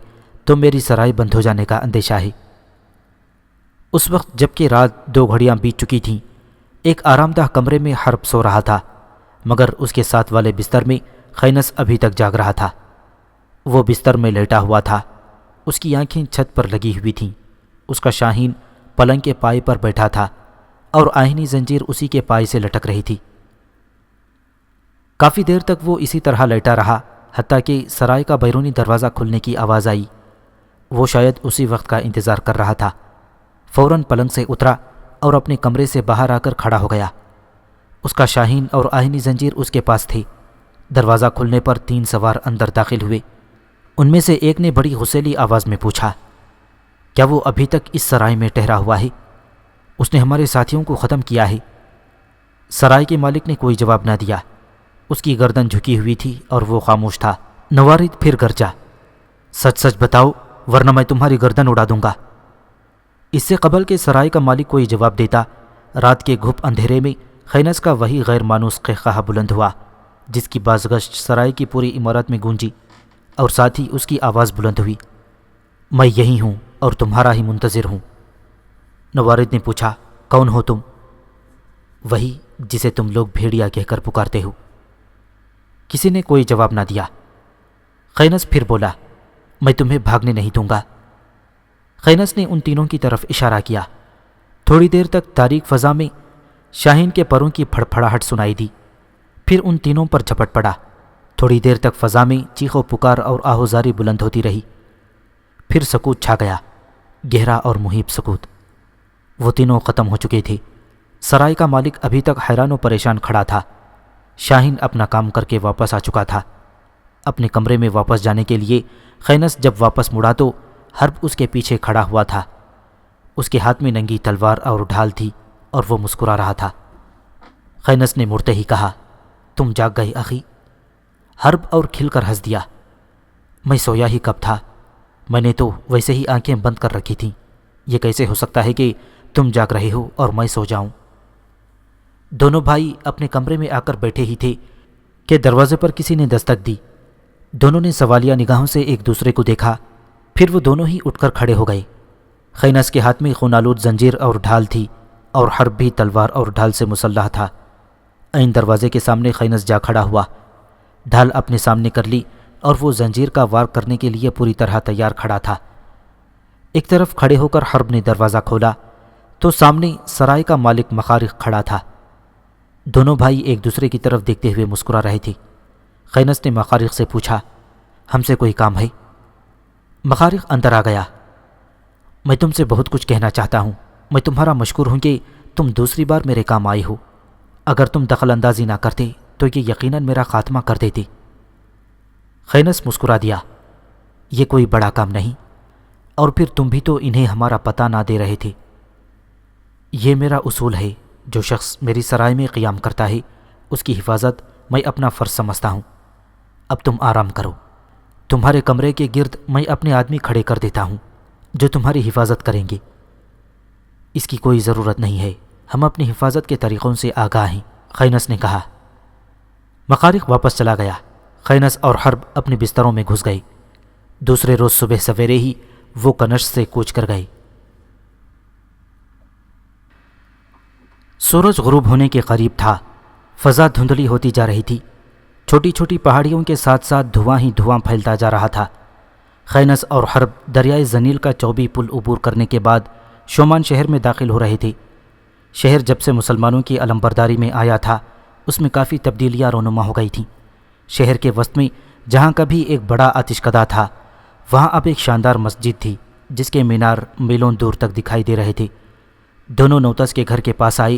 تو میری سرائے بند ہو جانے کا اندیشہ ہے۔ اس وقت جب کہ رات 2 گھڑیاں بیت چکی تھیں، ایک آرام دہ کمرے میں حرب سو رہا تھا، مگر اس کے ساتھ والے بستر میں خینس ابھی تک جاگ رہا تھا۔ وہ بستر میں لیٹا ہوا تھا، اس کی آنکھیں چھت پر لگی ہوئی تھیں، اس کا شاہین پلنگ کے پائے پر بیٹھا تھا اور آہنی زنجیر اسی کے پائے سے لٹک رہی تھی۔ کافی دیر تک وہ اسی طرح لیٹا رہا، حتیٰ کہ سرائے کا بیرونی دروازہ کھلنے کی آواز آئی۔ وہ شاید اسی وقت کا انتظار کر رہا تھا۔ فوراً پلنگ سے اترا اور اپنے کمرے سے باہر آ کر کھڑا ہو گیا۔ اس کا شاہین اور آہنی زنجیر اس کے پاس تھے۔ دروازہ کھلنے پر 3 سوار اندر داخل ہوئے۔ ان میں سے ایک نے بڑی غصیلی آواز میں پوچھا، کیا وہ ابھی تک اس سرائے میں ٹھہرا ہوا ہے؟ اس نے ہمارے ساتھیوں کو ختم کیا ہے۔ سرائے کے مالک نے کوئی جواب نہ دیا، اس کی گردن جھکی ہوئی تھی اور وہ خاموش تھا۔ نوارد پھر گرجا، سچ سچ بتاؤ ورنہ میں تمہاری گردن اڑا دوں گا۔ اس سے قبل کہ سرائے کا مالک کوئی جواب دیتا، رات کے گھپ اندھیرے میں خینس کا وہی غیر مانوس قہقہہ بلند ہوا جس کی بازگشت سرائے کی پوری عمارت میں گونجی، اور ساتھ ہی اس کی آواز بلند ہوئی، میں یہی ہوں اور تمہارا ہی منتظر ہوں۔ نوارد نے پوچھا، کون ہو تم؟ وہی جسے تم لوگ بھیڑیا کہہ کر پکارتے ہو۔ کسی نے کوئی جواب نہ دیا۔ خینس پھر بولا، میں تمہیں بھاگنے نہیں دوں گا۔ خینس نے ان تینوں کی طرف اشارہ کیا۔ تھوڑی دیر تک تاریک فضا میں شاہین کے پروں کی پھڑپھڑاہٹ سنائی دی، پھر ان تینوں پر جھپٹ پڑا۔ تھوڑی دیر تک فضا میں چیخ و پکار اور آہوزاری بلند ہوتی رہی، پھر سکوت چھا گیا، گہرا اور محیب سکوت۔ وہ تینوں ختم ہو چکے تھے۔ سرائے کا مالک ابھی تک حیران و پریشان کھڑا تھا۔ شاہین اپنا کام کر کے واپس آ چکا تھا۔ اپنے کمرے میں واپس جانے کے لیے خینس جب واپس مڑا تو حرب اس کے پیچھے کھڑا ہوا تھا۔ اس کے ہاتھ میں ننگی تلوار اور ڈھال تھی اور وہ مسکرا رہا تھا۔ خینس نے مڑتے ہی کہا، تم جاگ گئے اخی؟ حرب اور کھل کر ہنس دیا، میں سویا ہی کب تھا، میں نے تو ویسے ہی آنکھیں بند کر رکھی تھیں، یہ کیسے ہو سکتا ہے کہ تم جاگ رہے ہو اور میں سو جاؤں؟ دونوں بھائی اپنے کمرے میں آ کر بیٹھے ہی تھے کہ دروازے پر کسی نے دستک دی۔ دونوں نے سوالیہ نگاہوں سے ایک دوسرے کو دیکھا، پھر وہ دونوں ہی اٹھ کر کھڑے ہو گئے۔ خینس کے ہاتھ میں خون آلود زنجیر اور ڈھال تھی اور حرب بھی تلوار اور ڈھال سے مسلح تھا۔ عین دروازے کے سامنے خینس جا کھڑا ہوا، ڈھال اپنے سامنے کر لی اور وہ زنجیر کا وار کرنے کے لیے پوری طرح تیار کھڑا تھا۔ ایک طرف کھڑے ہو کر حرب نے دروازہ کھولا تو سامنے سرائے کا مالک مخارق کھڑا تھا۔ دونوں بھائی ایک دوسرے کی طرف دیکھتے ہوئے مسکرا رہے تھے۔ خینس نے مخارق سے پوچھا، ہم سے کوئی کام ہے؟ مخارق اندر آ گیا، میں تم سے بہت کچھ کہنا چاہتا ہوں، میں تمہارا مشکور ہوں کہ تم دوسری بار میرے کام آئے ہو، اگر تم دخل اندازی نہ کرتے تو یہ یقیناً میرا خاتمہ کر دیتے۔ خینس مسکرا دیا، یہ کوئی بڑا کام نہیں، اور پھر تم بھی تو انہیں ہمارا پتہ نہ دے رہے تھے۔ یہ میرا اصول ہے، جو شخص میری سرائے میں قیام کرتا ہے اس کی حفاظت میں اپنا فرض سمجھتا ہوں۔ اب تم آرام کرو، تمہارے کمرے کے گرد میں اپنے آدمی کھڑے کر دیتا ہوں جو تمہاری حفاظت کریں گے۔ اس کی کوئی ضرورت نہیں ہے، ہم اپنی حفاظت کے طریقوں سے آگاہ ہیں، خینس نے کہا۔ مخارق واپس چلا گیا۔ خینس اور حرب اپنے بستروں میں گھس گئے۔ دوسرے روز صبح سویرے ہی وہ کنشت سے کوچ کر گئے۔ سورج غروب ہونے کے قریب تھا۔ فضا دھندلی ہوتی جا رہی تھی، چھوٹی چھوٹی پہاڑیوں کے ساتھ ساتھ دھواں ہی دھواں پھیلتا جا رہا تھا۔ خینس اور حرب دریائے زنیل کا چوبی پل عبور کرنے کے بعد شومان شہر میں داخل ہو رہے تھے۔ شہر جب سے مسلمانوں کی علمبرداری میں آیا تھا اس میں کافی تبدیلیاں رونما ہو گئی تھیں۔ شہر کے وسط میں جہاں کبھی ایک بڑا آتش کدہ تھا وہاں اب ایک شاندار مسجد تھی جس کے مینار میلوں دور تک دکھائی دے رہے تھے۔ دونوں نوتس کے گھر کے پاس آئے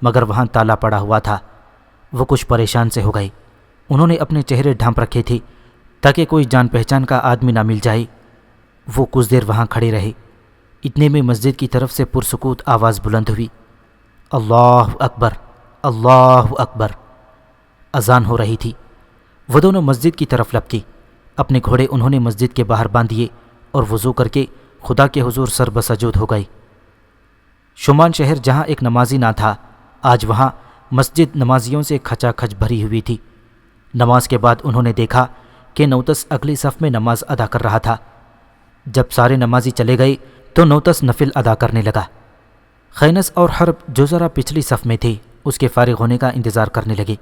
مگر وہاں تالا پڑا ہوا تھا۔ وہ کچھ پریشان سے ہو گئے۔ انہوں نے اپنے چہرے ڈھانپ رکھے تھے تاکہ کوئی جان پہچان کا آدمی نہ مل جائے۔ وہ کچھ دیر وہاں کھڑے رہے۔ اتنے میں مسجد کی طرف سے پرسکوت آواز بلند ہوئی، اللہ اکبر، اللہ اکبر۔ اذان ہو رہی تھی۔ وہ دونوں مسجد کی طرف لپکے۔ اپنے گھوڑے انہوں نے مسجد کے باہر باندھ دیے اور وضو کر کے خدا کے حضور سر بسجود ہو گئے۔ شومان شہر جہاں ایک نمازی نہ تھا آج وہاں مسجد نمازیوں سے کھچا کھچ بھری ہوئی تھی۔ نماز کے بعد انہوں نے دیکھا کہ نوتس اگلی صف میں نماز ادا کر رہا تھا۔ جب سارے نمازی چلے گئے تو نوتس نفل ادا کرنے لگا۔ خینس اور حرب جو ذرا پچھلی صف میں تھے اس کے فارغ ہونے کا انتظار کرنے لگے۔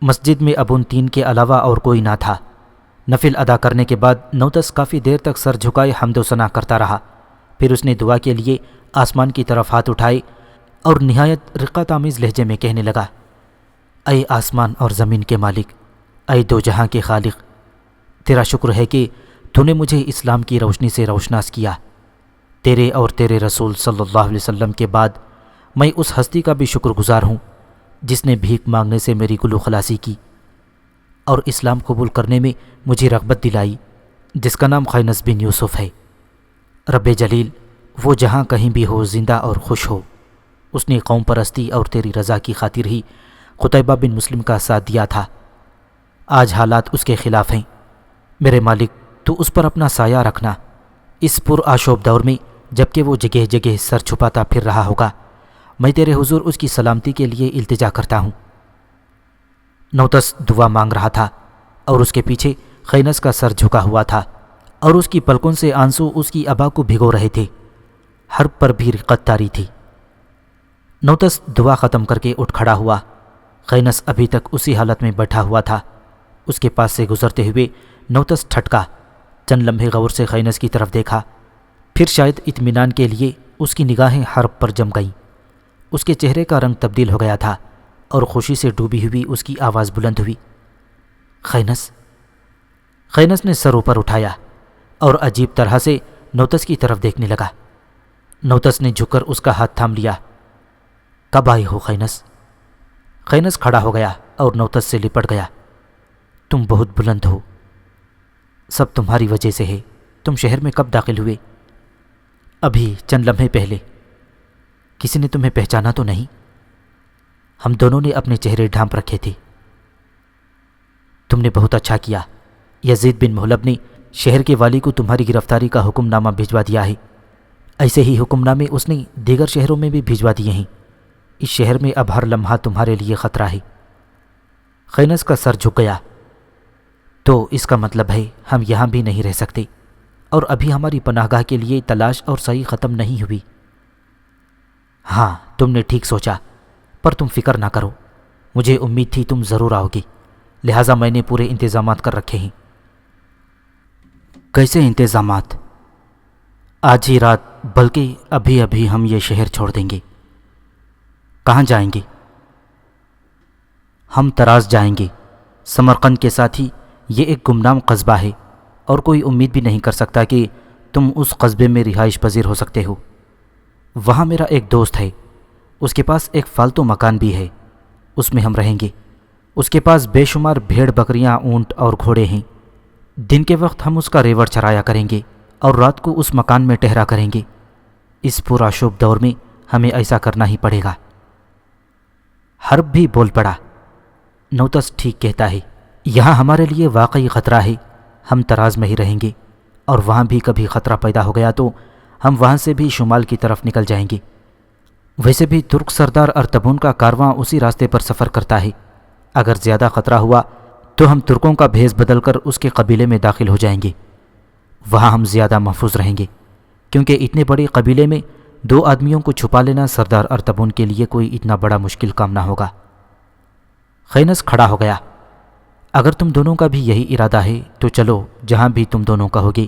مسجد میں اب ان تین کے علاوہ اور کوئی نہ تھا۔ نفل ادا کرنے کے بعد نوتس کافی دیر تک سر جھکائے حمد و ثنا کرتا رہا۔ پھر اس نے دعا کے لیے آسمان کی طرف ہاتھ اٹھائے اور نہایت رقت آمیز لہجے میں کہنے لگا، اے آسمان اور زمین کے مالک، اے دو جہاں کے خالق، تیرا شکر ہے کہ تو نے مجھے اسلام کی روشنی سے روشناس کیا۔ تیرے اور تیرے رسول صلی اللہ علیہ وسلم کے بعد میں اس ہستی کا بھی شکر گزار ہوں جس نے بھیک مانگنے سے میری گلو خلاصی کی اور اسلام قبول کرنے میں مجھے رغبت دلائی، جس کا نام خینس بن یوسف ہے۔ رب جلیل وہ جہاں کہیں بھی ہو زندہ اور خوش ہو، اس نے قوم پرستی اور تیری رضا کی خاطر ہی قتیبہ بن مسلم کا ساتھ دیا تھا۔ آج حالات اس کے خلاف ہیں۔ میرے مالک تو اس پر اپنا سایہ رکھنا۔ اس پر آشوب دور میں جبکہ وہ جگہ جگہ سر چھپاتا پھر رہا ہوگا، میں تیرے حضور اس کی سلامتی کے لیے التجا کرتا ہوں۔ نوتس دعا مانگ رہا تھا اور اس کے پیچھے خینس کا سر جھکا ہوا تھا اور اس کی پلکوں سے آنسو اس کی ابا کو بھگو رہے تھے۔ حرب پر بھی رقت طاری تھی۔ نوتس دعا ختم کر کے اٹھ کھڑا ہوا۔ خینس ابھی تک اسی حالت میں بیٹھا ہوا تھا۔ اس کے پاس سے گزرتے ہوئے نوتس ٹھٹکا، چند لمحے غور سے خینس کی طرف دیکھا، پھر شاید اطمینان کے لیے اس کی نگاہیں حرب پر جم گئیں۔ اس کے چہرے کا رنگ تبدیل ہو گیا تھا اور خوشی سے ڈوبی ہوئی اس کی آواز بلند ہوئی، خینس۔ خینس نے سر اوپر اٹھایا اور عجیب طرح سے نوتس کی طرف دیکھنے لگا۔ نوتس نے جھک کر اس کا ہاتھ تھام لیا۔ کب آئے ہو خینس؟ خینس کھڑا ہو گیا اور نوتس سے لپٹ گیا۔ تم بہت بلند ہو، سب تمہاری وجہ سے ہے۔ تم شہر میں کب داخل ہوئے؟ ابھی چند لمحے پہلے۔ کسی نے تمہیں پہچانا تو نہیں؟ ہم دونوں نے اپنے چہرے ڈھانپ رکھے تھے۔ تم نے بہت اچھا کیا۔ یزید بن محلب نے شہر کے والی کو تمہاری گرفتاری کا حکم نامہ بھجوا دیا ہے۔ ایسے ہی حکم نامے اس نے دیگر شہروں میں بھی بھجوا دیے ہیں۔ اس شہر میں اب ہر لمحہ تمہارے لیے خطرہ ہے۔ خینس کا سر جھک گیا۔ تو اس کا مطلب ہے ہم یہاں بھی نہیں رہ سکتے اور ابھی ہماری پناہ گاہ کے لیے تلاش اور سعی ختم نہیں ہوئی۔ ہاں تم نے ٹھیک سوچا، پر تم فکر نہ کرو، مجھے امید تھی تم ضرور آؤ گی، لہٰذا میں نے پورے انتظامات کر رکھے ہیں۔ کیسے انتظامات؟ آج ہی رات، بلکہ ابھی ابھی ہم یہ شہر چھوڑ دیں گے۔ کہاں جائیں گے؟ ہم تراز جائیں گے۔ سمرقند کے ساتھ ہی یہ ایک گمنام قصبہ ہے اور کوئی امید بھی نہیں کر سکتا کہ تم اس قصبے میں رہائش پذیر ہو سکتے ہو۔ وہاں میرا ایک دوست ہے، اس کے پاس ایک فالتو مکان بھی ہے، اس میں ہم رہیں گے۔ اس کے پاس بے شمار بھیڑ بکریاں، اونٹ اور گھوڑے ہیں۔ دن کے وقت ہم اس کا ریوڑ چرایا کریں گے اور رات کو اس مکان میں ٹہرا کریں گے۔ اس پورا شوب دور میں ہمیں ایسا کرنا ہی پڑے گا۔ حرب بھی بول پڑا، نوتس ٹھیک کہتا ہے، یہاں ہمارے لیے واقعی خطرہ ہے۔ ہم تراز میں ہی رہیں گے اور وہاں بھی کبھی خطرہ پیدا ہو گیا تو ہم وہاں سے بھی شمال کی طرف نکل جائیں گے۔ ویسے بھی ترک سردار ارتبون کا کارواں اسی راستے پر سفر کرتا ہے۔ اگر زیادہ خطرہ ہوا تو ہم ترکوں کا بھیس بدل کر اس کے قبیلے میں داخل ہو جائیں گے۔ وہاں ہم زیادہ محفوظ رہیں گے، کیونکہ اتنے بڑے قبیلے میں 2 آدمیوں کو چھپا لینا سردار ارتبون کے لیے کوئی اتنا بڑا مشکل کام نہ ہوگا۔ خینس کھڑا ہو گیا۔ اگر تم دونوں کا بھی یہی ارادہ ہے تو چلو، جہاں بھی تم دونوں کہو گے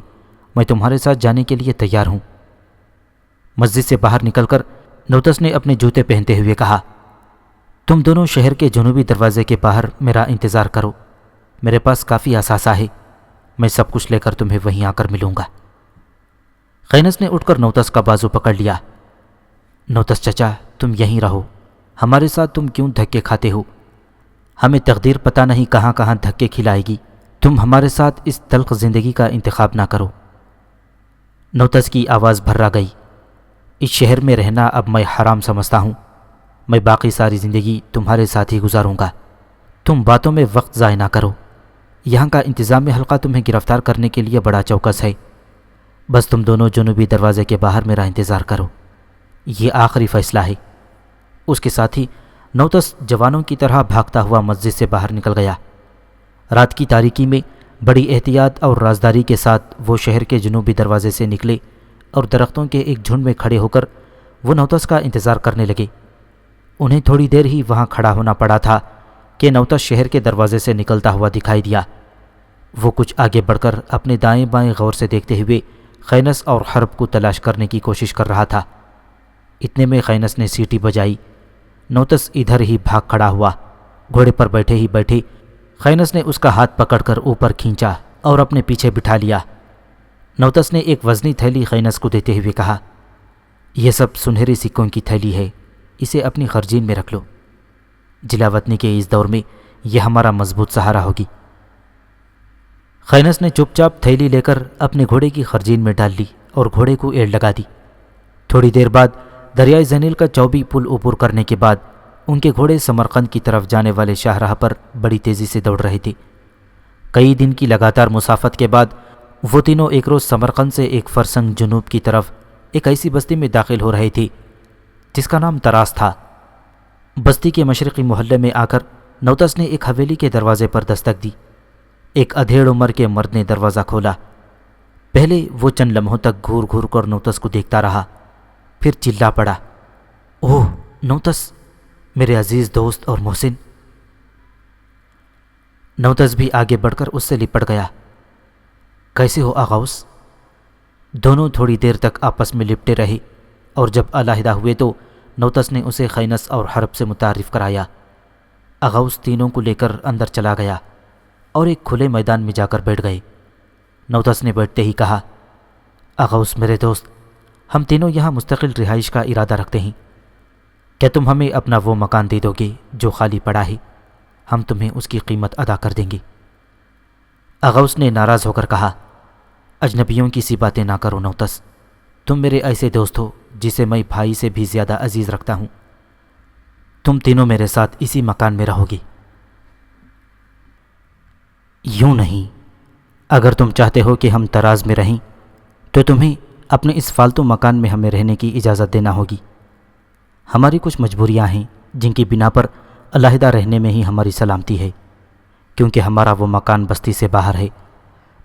میں تمہارے ساتھ جانے کے لیے تیار ہوں۔ مسجد سے باہر نکل کر نوتس نے اپنے جوتے پہنتے ہوئے کہا، تم دونوں شہر کے جنوبی دروازے کے باہر میرا انتظار کرو، میرے پاس کافی اثاثہ ہے، میں سب کچھ لے کر تمہیں وہیں آ کر ملوں گا۔ خینس نے اٹھ کر نوتس کا بازو پکڑ لیا۔ نوتس چچا، تم یہیں رہو، ہمارے ساتھ تم کیوں دھکے کھاتے ہو؟ ہمیں تقدیر پتہ نہیں کہاں کہاں دھکے کھلائے گی، تم ہمارے ساتھ اس تلخ زندگی کا انتخاب نہ کرو۔ نوتس کی آواز بھرا گئی، اس شہر میں رہنا اب میں حرام سمجھتا ہوں، میں باقی ساری زندگی تمہارے ساتھ ہی گزاروں گا، تم باتوں میں وقت ضائع نہ کرو، یہاں کا انتظامی حلقہ تمہیں گرفتار کرنے کے لیے بڑا چوکس ہے، بس تم دونوں جنوبی دروازے کے باہر میرا انتظار کرو، یہ آخری فیصلہ ہے۔ اس کے ساتھ ہی نوتس جوانوں کی طرح بھاگتا ہوا مسجد سے باہر نکل گیا۔ رات کی تاریکی میں بڑی احتیاط اور رازداری کے ساتھ وہ شہر کے جنوبی دروازے سے نکلے اور درختوں کے ایک جھنڈ میں کھڑے ہو کر وہ نوتس کا انتظار کرنے لگے۔ انہیں تھوڑی دیر ہی وہاں کھڑا ہونا پڑا تھا کہ نوتس شہر کے دروازے سے نکلتا ہوا دکھائی دیا۔ وہ کچھ آگے بڑھ کر اپنے دائیں بائیں غور سے دیکھتے ہوئے خینس اور حرب کو تلاش کرنے کی کوشش کر رہا تھا۔ اتنے میں خینس نے سیٹی بجائی۔ نوتس ادھر ہی بھاگ کھڑا ہوا۔ گھوڑے پر بیٹھے ہی بیٹھے خینس نے اس کا ہاتھ پکڑ کر اوپر کھینچا اور اپنے پیچھے بٹھا لیا۔ نوتس نے ایک وزنی تھیلی خینس کو دیتے ہوئے کہا، یہ سب سنہری سکوں کی تھیلی ہے، اسے اپنی خرجین میں رکھ لو، جلاوطنی کے اس دور میں یہ ہمارا مضبوط سہارا ہوگی۔ خینس نے چپ چاپ تھیلی لے کر اپنے گھوڑے کی خرجین میں ڈال لی اور گھوڑے کو ایڑ لگا دی۔ تھوڑی دیر بعد دریائے زنیل کا چوبی پل عبور کرنے کے بعد ان کے گھوڑے سمرقند کی طرف جانے والے شاہراہ پر بڑی تیزی سے دوڑ رہے تھے۔ کئی دن کی لگاتار مسافت کے بعد وہ تینوں ایک روز سمرقند سے ایک فرسنگ جنوب کی طرف ایک ایسی بستی میں داخل ہو رہے تھے جس کا نام تراس تھا۔ بستی کے مشرقی محلے میں آ کر نوتس نے ایک حویلی کے دروازے پر دستک دی۔ ایک ادھیڑ عمر کے مرد نے دروازہ کھولا۔ پہلے وہ چند لمحوں تک گھور گھور کر نوتس کو دیکھتا رہا، پھر چلا پڑا، اوہ نوتس، میرے عزیز دوست اور محسن۔ نوتس بھی آگے بڑھ کر اس سے لپٹ گیا۔ کیسے ہو آغاؤس؟ دونوں تھوڑی دیر تک آپس میں لپٹے رہے اور جب علیحدہ ہوئے تو نوتس نے اسے خینس اور حرب سے متعارف کرایا۔ آغاؤس تینوں کو لے کر اندر چلا گیا اور ایک کھلے میدان میں جا کر بیٹھ گئے۔ نوتس نے بیٹھتے ہی کہا، آغاؤس میرے دوست، ہم تینوں یہاں مستقل رہائش کا ارادہ رکھتے ہیں، کیا تم ہمیں اپنا وہ مکان دے دو گے جو خالی پڑا ہے؟ ہم تمہیں اس کی قیمت ادا کر دیں گے۔ آغاؤس نے ناراض ہو کر کہا، اجنبیوں کی سی باتیں نہ کرو نوتس، تم میرے ایسے دوست ہو جسے میں بھائی سے بھی زیادہ عزیز رکھتا ہوں، تم تینوں میرے ساتھ اسی مکان میں رہو گے۔ یوں نہیں، اگر تم چاہتے ہو کہ ہم تراز میں رہیں تو تمہیں اپنے اس فالتو مکان میں ہمیں رہنے کی اجازت دینا ہوگی۔ ہماری کچھ مجبوریاں ہیں جن کی بنا پر علیحدہ رہنے میں ہی ہماری سلامتی ہے، کیونکہ ہمارا وہ مکان بستی سے باہر ہے،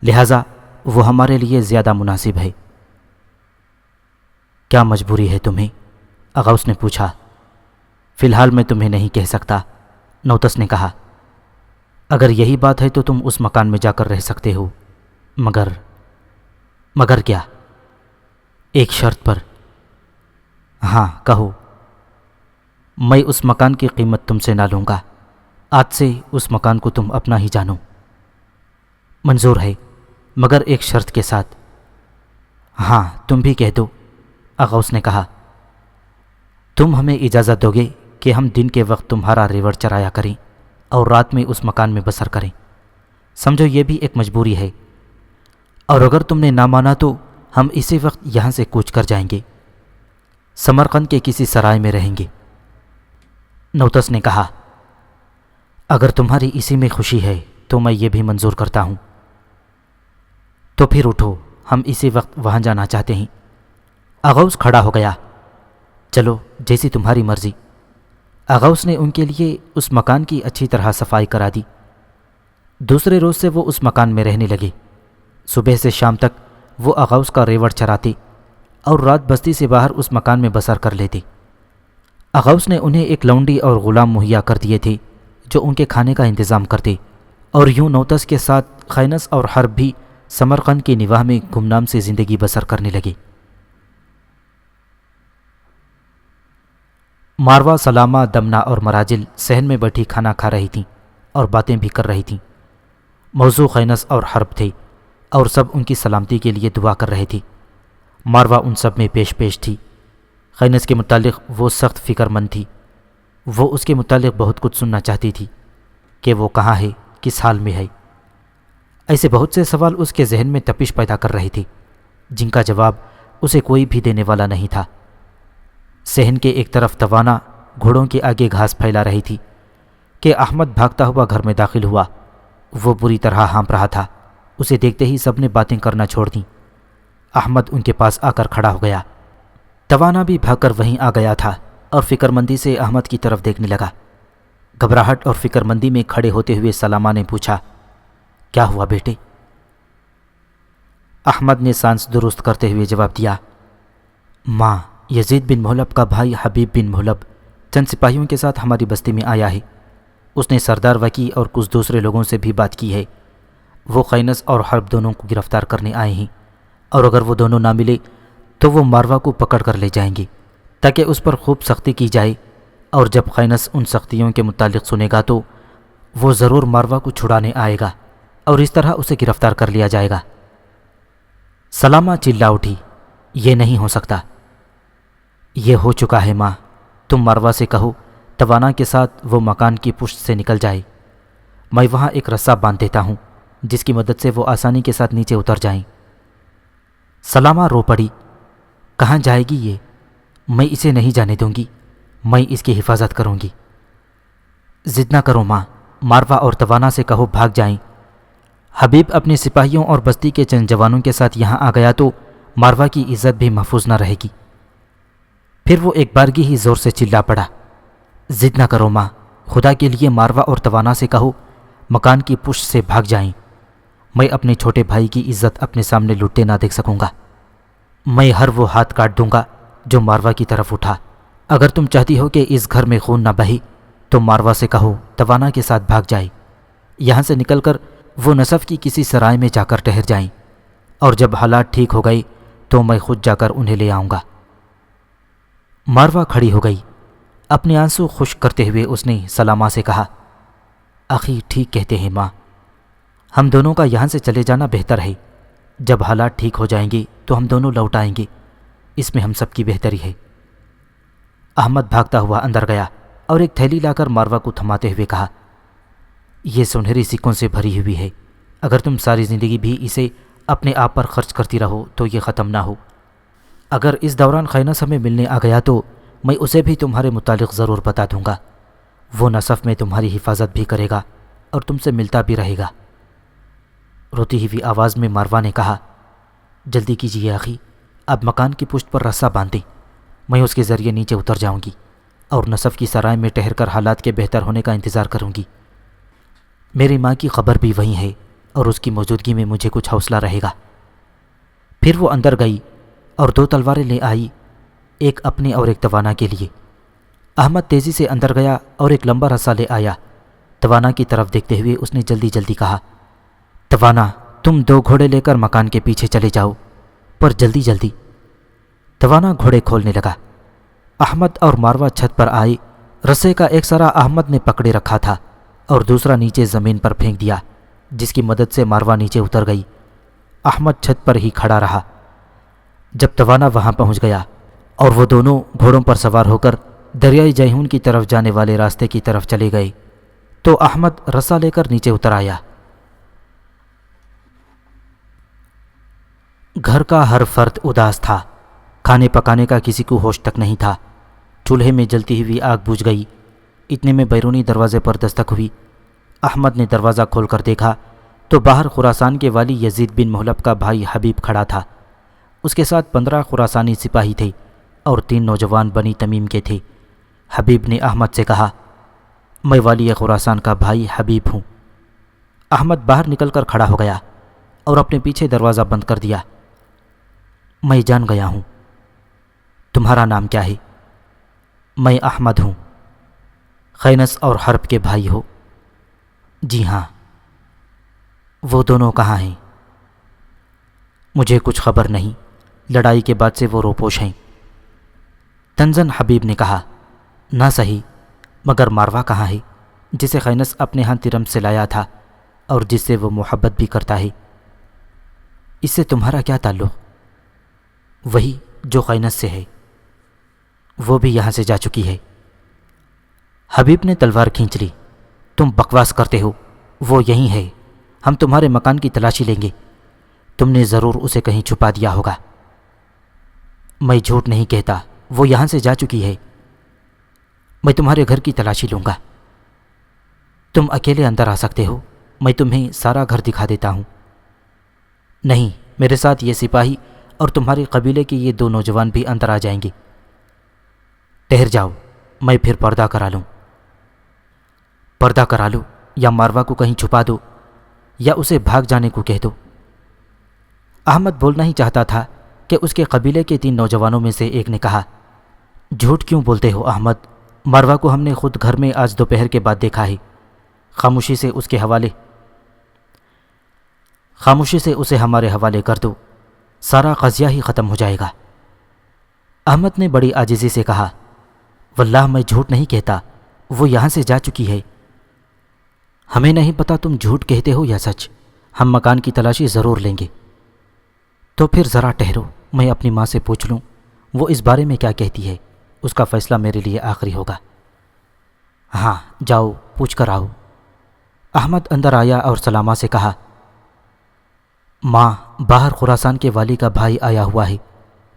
لہٰذا وہ ہمارے لیے زیادہ مناسب ہے۔ کیا مجبوری ہے تمہیں؟ آغاؤس نے پوچھا۔ فی الحال میں تمہیں نہیں کہہ سکتا، نوتس نے کہا۔ اگر یہی بات ہے تو تم اس مکان میں جا کر رہ سکتے ہو، مگر کیا؟ ایک شرط پر۔ ہاں کہو۔ میں اس مکان کی قیمت تم سے نہ لوں گا، آج سے اس مکان کو تم اپنا ہی جانو۔ منظور ہے، مگر ایک شرط کے ساتھ۔ ہاں تم بھی کہہ دو، آغاؤس نے کہا۔ تم ہمیں اجازت دو گے کہ ہم دن کے وقت تمہارا ریوڑ چرایا کریں اور رات میں اس مکان میں بسر کریں، سمجھو یہ بھی ایک مجبوری ہے، اور اگر تم نے نہ مانا تو ہم اسی وقت یہاں سے کوچ کر جائیں گے، سمرقند کے کسی سرائے میں رہیں گے۔ نوتس نے کہا، اگر تمہاری اسی میں خوشی ہے تو میں یہ بھی منظور کرتا ہوں۔ تو پھر اٹھو، ہم اسی وقت وہاں جانا چاہتے ہیں۔ آغاؤس کھڑا ہو گیا۔ چلو جیسی تمہاری مرضی۔ آغاؤس نے ان کے لیے اس مکان کی اچھی طرح صفائی کرا دی۔ دوسرے روز سے وہ اس مکان میں رہنے لگے۔ صبح سے شام تک وہ آغاؤس کا ریوڑ چراتے اور رات بستی سے باہر اس مکان میں بسر کر لیتے۔ آغاؤس نے انہیں ایک لونڈی اور غلام مہیا کر دیے تھے جو ان کے کھانے کا انتظام کرتے، اور یوں نوتس کے ساتھ خینس اور حرب بھی سمرقند کی نواح میں گمنام سے زندگی بسر کرنے لگے۔ ماروا، سلامہ، دمنہ اور مراجل صحن میں بیٹھی کھانا کھا رہی تھیں اور باتیں بھی کر رہی تھیں۔ موضوع خینس اور حرب تھے اور سب ان کی سلامتی کے لیے دعا کر رہے تھے۔ ماروا ان سب میں پیش تھی۔ خینس کے متعلق وہ سخت فکر مند تھی۔ وہ اس کے متعلق بہت کچھ سننا چاہتی تھی کہ وہ کہاں ہے، کس حال میں ہے۔ ایسے بہت سے سوال اس کے ذہن میں تپش پیدا کر رہے تھے جن کا جواب اسے کوئی بھی دینے والا نہیں تھا۔ صحن کے ایک طرف توانا گھوڑوں کے آگے گھاس پھیلا رہی تھی کہ احمد بھاگتا ہوا گھر میں داخل ہوا۔ وہ بری طرح ہانپ رہا تھا۔ اسے دیکھتے ہی سب نے باتیں کرنا چھوڑ دیں۔ احمد ان کے پاس آ کر کھڑا ہو گیا۔ توانا بھی بھاگ کر وہیں آ گیا تھا اور فکر مندی سے احمد کی طرف دیکھنے لگا۔ گھبراہٹ اور فکر مندی میں کھڑے ہوتے ہوئے سلامہ نے پوچھا، کیا ہوا بیٹے؟ احمد نے سانس درست کرتے ہوئے جواب دیا، ماں، یزید بن محلب کا بھائی حبیب بن محلب چند سپاہیوں کے ساتھ ہماری بستی میں آیا ہے۔ اس نے سردار وکی اور کچھ دوسرے لوگوں سے بھی بات کی ہے۔ وہ خینس اور حرب دونوں کو گرفتار کرنے آئے ہیں، اور اگر وہ دونوں نہ ملے تو وہ ماروا کو پکڑ کر لے جائیں گے تاکہ اس پر خوب سختی کی جائے، اور جب خینس ان سختیوں کے متعلق سنے گا تو وہ ضرور ماروا کو چھڑانے آئے گا اور اس طرح اسے گرفتار کر لیا جائے گا۔ سلامہ چلا اٹھی، یہ نہیں ہو سکتا۔ یہ ہو چکا ہے ماں، تم ماروا سے کہو توانا کے ساتھ وہ مکان کی پشت سے نکل جائے۔ میں وہاں ایک رسا باندھ دیتا ہوں جس کی مدد سے وہ آسانی کے ساتھ نیچے اتر جائیں۔ سلامہ رو پڑی، کہاں جائے گی یہ؟ میں اسے نہیں جانے دوں گی، میں اس کی حفاظت کروں گی۔ ضد نہ کرو ماں، ماروا اور توانا سے کہو بھاگ جائیں۔ حبیب اپنے سپاہیوں اور بستی کے چند جوانوں کے ساتھ یہاں آ گیا تو ماروا کی عزت بھی محفوظ نہ رہے گی۔ پھر وہ ایک بارگی ہی زور سے چلا پڑا، ضد نہ کرو ماں، خدا کے لیے ماروا اور توانا سے کہو مکان کی پشت سے بھاگ جائیں۔ میں اپنے چھوٹے بھائی کی عزت اپنے سامنے لٹتے نہ دیکھ سکوں گا۔ میں ہر وہ ہاتھ کاٹ دوں گا جو ماروا کی طرف اٹھا۔ اگر تم چاہتی ہو کہ اس گھر میں خون نہ بہے تو ماروا سے کہو توانا کے ساتھ بھاگ جائے۔ یہاں سے نکل کر وہ نصف کی کسی سرائے میں جا کر ٹھہر جائیں، اور جب حالات ٹھیک ہو گئے تو میں خود جا کر انہیں لے آؤں گا۔ ماروا کھڑی ہو گئی۔ اپنے آنسو خشک کرتے ہوئے اس نے سلامہ سے کہا، آخی ٹھیک کہتے ہیں ماں، ہم دونوں کا یہاں سے چلے جانا بہتر ہے۔ جب حالات ٹھیک ہو جائیں گے تو ہم دونوں لوٹ آئیں گے، اس میں ہم سب کی بہتری ہے۔ احمد بھاگتا ہوا اندر گیا اور ایک تھیلی لا کر ماروا کو تھماتے ہوئے کہا، یہ سنہری سکوں سے بھری ہوئی ہے، اگر تم ساری زندگی بھی اسے اپنے آپ پر خرچ کرتی رہو تو یہ ختم نہ ہو۔ اگر اس دوران خینس ہمیں ملنے آ گیا تو میں اسے بھی تمہارے متعلق ضرور بتا دوں گا۔ وہ نصف میں تمہاری حفاظت بھی کرے گا اور تم سے ملتا بھی رہے گا۔ روتی ہوئی آواز میں ماروا نے کہا، جلدی کیجیے آخی، اب مکان کی پشت پر رسا باندھیں، میں اس کے ذریعے نیچے اتر جاؤں گی اور نصف کی سرائے میں ٹھہر کر حالات کے بہتر ہونے کا انتظار کروں گی۔ میری ماں کی خبر بھی وہیں ہے اور اس کی موجودگی میں مجھے کچھ حوصلہ رہے گا۔ پھر وہ اندر گئی اور 2 تلواریں لے آئی، ایک اپنے اور ایک توانا کے لیے۔ احمد تیزی سے اندر گیا اور ایک لمبا رسا لے آیا۔ توانا کی طرف دیکھتے ہوئے اس نے جلدی جلدی کہا، توانا، تم 2 گھوڑے لے کر مکان کے پیچھے چلے جاؤ، پر جلدی جلدی۔ توانا گھوڑے کھولنے لگا۔ احمد اور ماروا چھت پر آئے۔ رسے کا ایک سرا احمد نے پکڑے رکھا تھا اور دوسرا نیچے زمین پر پھینک دیا، جس کی مدد سے ماروا نیچے اتر گئی۔ احمد چھت پر ہی کھڑا رہا۔ جب توانا وہاں پہنچ گیا اور وہ دونوں گھوڑوں پر سوار ہو کر دریائے جیہون کی طرف جانے والے راستے کی طرف چلے گئے تو احمد رسا لے کر نیچے اتر آیا۔ گھر کا ہر فرد اداس تھا۔ کھانے پکانے کا کسی کو ہوش تک نہیں تھا۔ چولہے میں جلتی ہوئی آگ بجھ گئی۔ اتنے میں بیرونی دروازے پر دستک ہوئی۔ احمد نے دروازہ کھول کر دیکھا تو باہر خراسان کے والی یزید بن محلب کا بھائی حبیب کھڑا تھا۔ اس کے ساتھ 15 خراسانی سپاہی تھے اور 3 نوجوان بنی تمیم کے تھے۔ حبیب نے احمد سے کہا، میں والی خراسان کا بھائی حبیب ہوں۔ احمد باہر نکل کر کھڑا ہو گیا اور اپنے پیچھے دروازہ بند کر دیا۔ میں جان گیا ہوں۔ تمہارا نام کیا ہے؟ میں احمد ہوں۔ خینس اور حرب کے بھائی ہو؟ جی ہاں۔ وہ دونوں کہاں ہیں؟ مجھے کچھ خبر نہیں، لڑائی کے بعد سے وہ روپوش ہیں۔ تنزن حبیب نے کہا، نہ صحیح، مگر ماروا کہاں ہے جسے خینس اپنے ہاں ترم سے لایا تھا اور جس سے وہ محبت بھی کرتا ہے؟ اس سے تمہارا کیا تعلق؟ وہی جو خینس سے ہے، وہ بھی یہاں سے جا چکی ہے۔ حبیب نے تلوار کھینچ لی۔ تم بکواس کرتے ہو، وہ یہیں ہے، ہم تمہارے مکان کی تلاشی لیں گے، تم نے ضرور اسے کہیں چھپا دیا ہوگا۔ میں جھوٹ نہیں کہتا، وہ یہاں سے جا چکی ہے، میں تمہارے گھر کی تلاشی لوں گا۔ تم اکیلے اندر آ سکتے ہو، میں تمہیں سارا گھر دکھا دیتا ہوں۔ نہیں، میرے ساتھ یہ سپاہی اور تمہارے قبیلے کے یہ 2 نوجوان بھی اندر آ جائیں گے۔ ٹھہر جاؤ، میں پھر پردہ کرا لوں۔ پردہ کرا لو یا ماروا کو کہیں چھپا دو یا اسے بھاگ جانے کو کہہ دو۔ احمد بولنا ہی چاہتا تھا کہ اس کے قبیلے کے 3 نوجوانوں میں سے ایک نے کہا، جھوٹ کیوں بولتے ہو احمد؟ ماروا کو ہم نے خود گھر میں آج دوپہر کے بعد دیکھا ہے، خاموشی سے اسے ہمارے حوالے کر دو، سارا قضیہ ہی ختم ہو جائے گا۔ احمد نے بڑی عاجزی سے کہا، واللہ میں جھوٹ نہیں کہتا، وہ یہاں سے جا چکی ہے۔ ہمیں نہیں پتا تم جھوٹ کہتے ہو یا سچ، ہم مکان کی تلاشی ضرور لیں گے۔ تو پھر ذرا ٹھہرو، میں اپنی ماں سے پوچھ لوں وہ اس بارے میں کیا کہتی ہے، اس کا فیصلہ میرے لیے آخری ہوگا۔ ہاں جاؤ، پوچھ کر آؤ۔ احمد اندر آیا اور سلامہ سے کہا، ماں، باہر خراسان کے والی کا بھائی آیا ہوا ہے،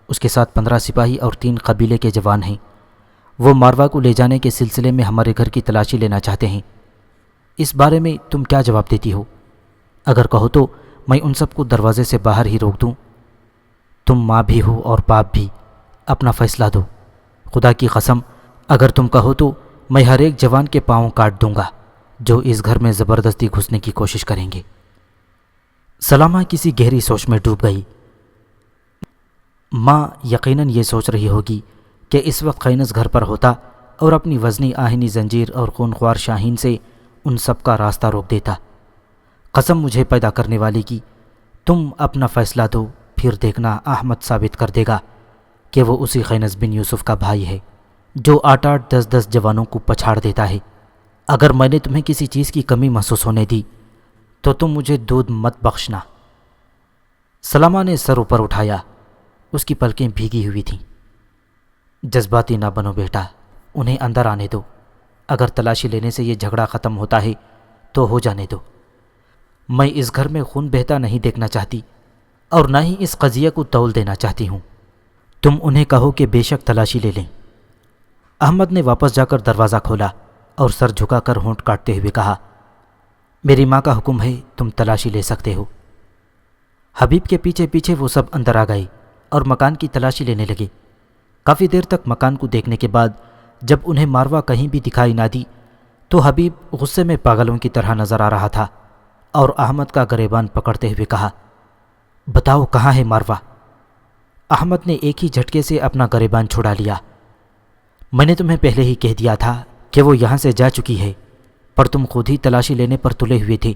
اس کے ساتھ 15 سپاہی اور 3 قبیلے کے جوان ہیں، وہ ماروا کو لے جانے کے سلسلے میں ہمارے گھر کی تلاشی لینا چاہتے ہیں۔ اس بارے میں تم کیا جواب دیتی ہو؟ اگر کہو تو میں ان سب کو دروازے سے باہر ہی روک دوں۔ تم ماں بھی ہو اور باپ بھی، اپنا فیصلہ دو۔ خدا کی قسم، اگر تم کہو تو میں ہر ایک جوان کے پاؤں کاٹ دوں گا جو اس گھر میں زبردستی گھسنے کی کوشش کریں گے۔ سلامہ کسی گہری سوچ میں ڈوب گئی۔ ماں یقیناً یہ سوچ رہی ہوگی کہ اس وقت خینس گھر پر ہوتا اور اپنی وزنی آہنی زنجیر اور خونخوار شاہین سے ان سب کا راستہ روک دیتا۔ قسم مجھے پیدا کرنے والی کی، تم اپنا فیصلہ دو، پھر دیکھنا احمد ثابت کر دے گا کہ وہ اسی خینس بن یوسف کا بھائی ہے جو 8-8 10-10 جوانوں کو پچھاڑ دیتا ہے۔ اگر میں نے تمہیں کسی چیز کی کمی محسوس ہونے دی تو تم مجھے دودھ مت بخشنا۔ سلامہ نے سر اوپر اٹھایا، اس کی پلکیں بھیگی ہوئی تھیں۔ جذباتی نہ بنو بیٹا، انہیں اندر آنے دو، اگر تلاشی لینے سے یہ جھگڑا ختم ہوتا ہے تو ہو جانے دو۔ میں اس گھر میں خون بہتا نہیں دیکھنا چاہتی اور نہ ہی اس قضیے کو تول دینا چاہتی ہوں۔ تم انہیں کہو کہ بے شک تلاشی لے لیں۔ احمد نے واپس جا کر دروازہ کھولا اور سر جھکا کر ہونٹ کاٹتے ہوئے کہا، میری ماں کا حکم ہے، تم تلاشی لے سکتے ہو۔ حبیب کے پیچھے پیچھے وہ سب اندر آ گئے اور مکان کی تلاشی لینے لگے۔ کافی دیر تک مکان کو دیکھنے کے بعد جب انہیں ماروا کہیں بھی دکھائی نہ دی تو حبیب غصے میں پاگلوں کی طرح نظر آ رہا تھا اور احمد کا گریبان پکڑتے ہوئے کہا، بتاؤ کہاں ہے ماروا؟ احمد نے ایک ہی جھٹکے سے اپنا گریبان چھڑا لیا۔ میں نے تمہیں پہلے ہی کہہ دیا تھا کہ وہ یہاں سے جا چکی ہے، پر تم خود ہی تلاشی لینے پر تلے ہوئے تھے۔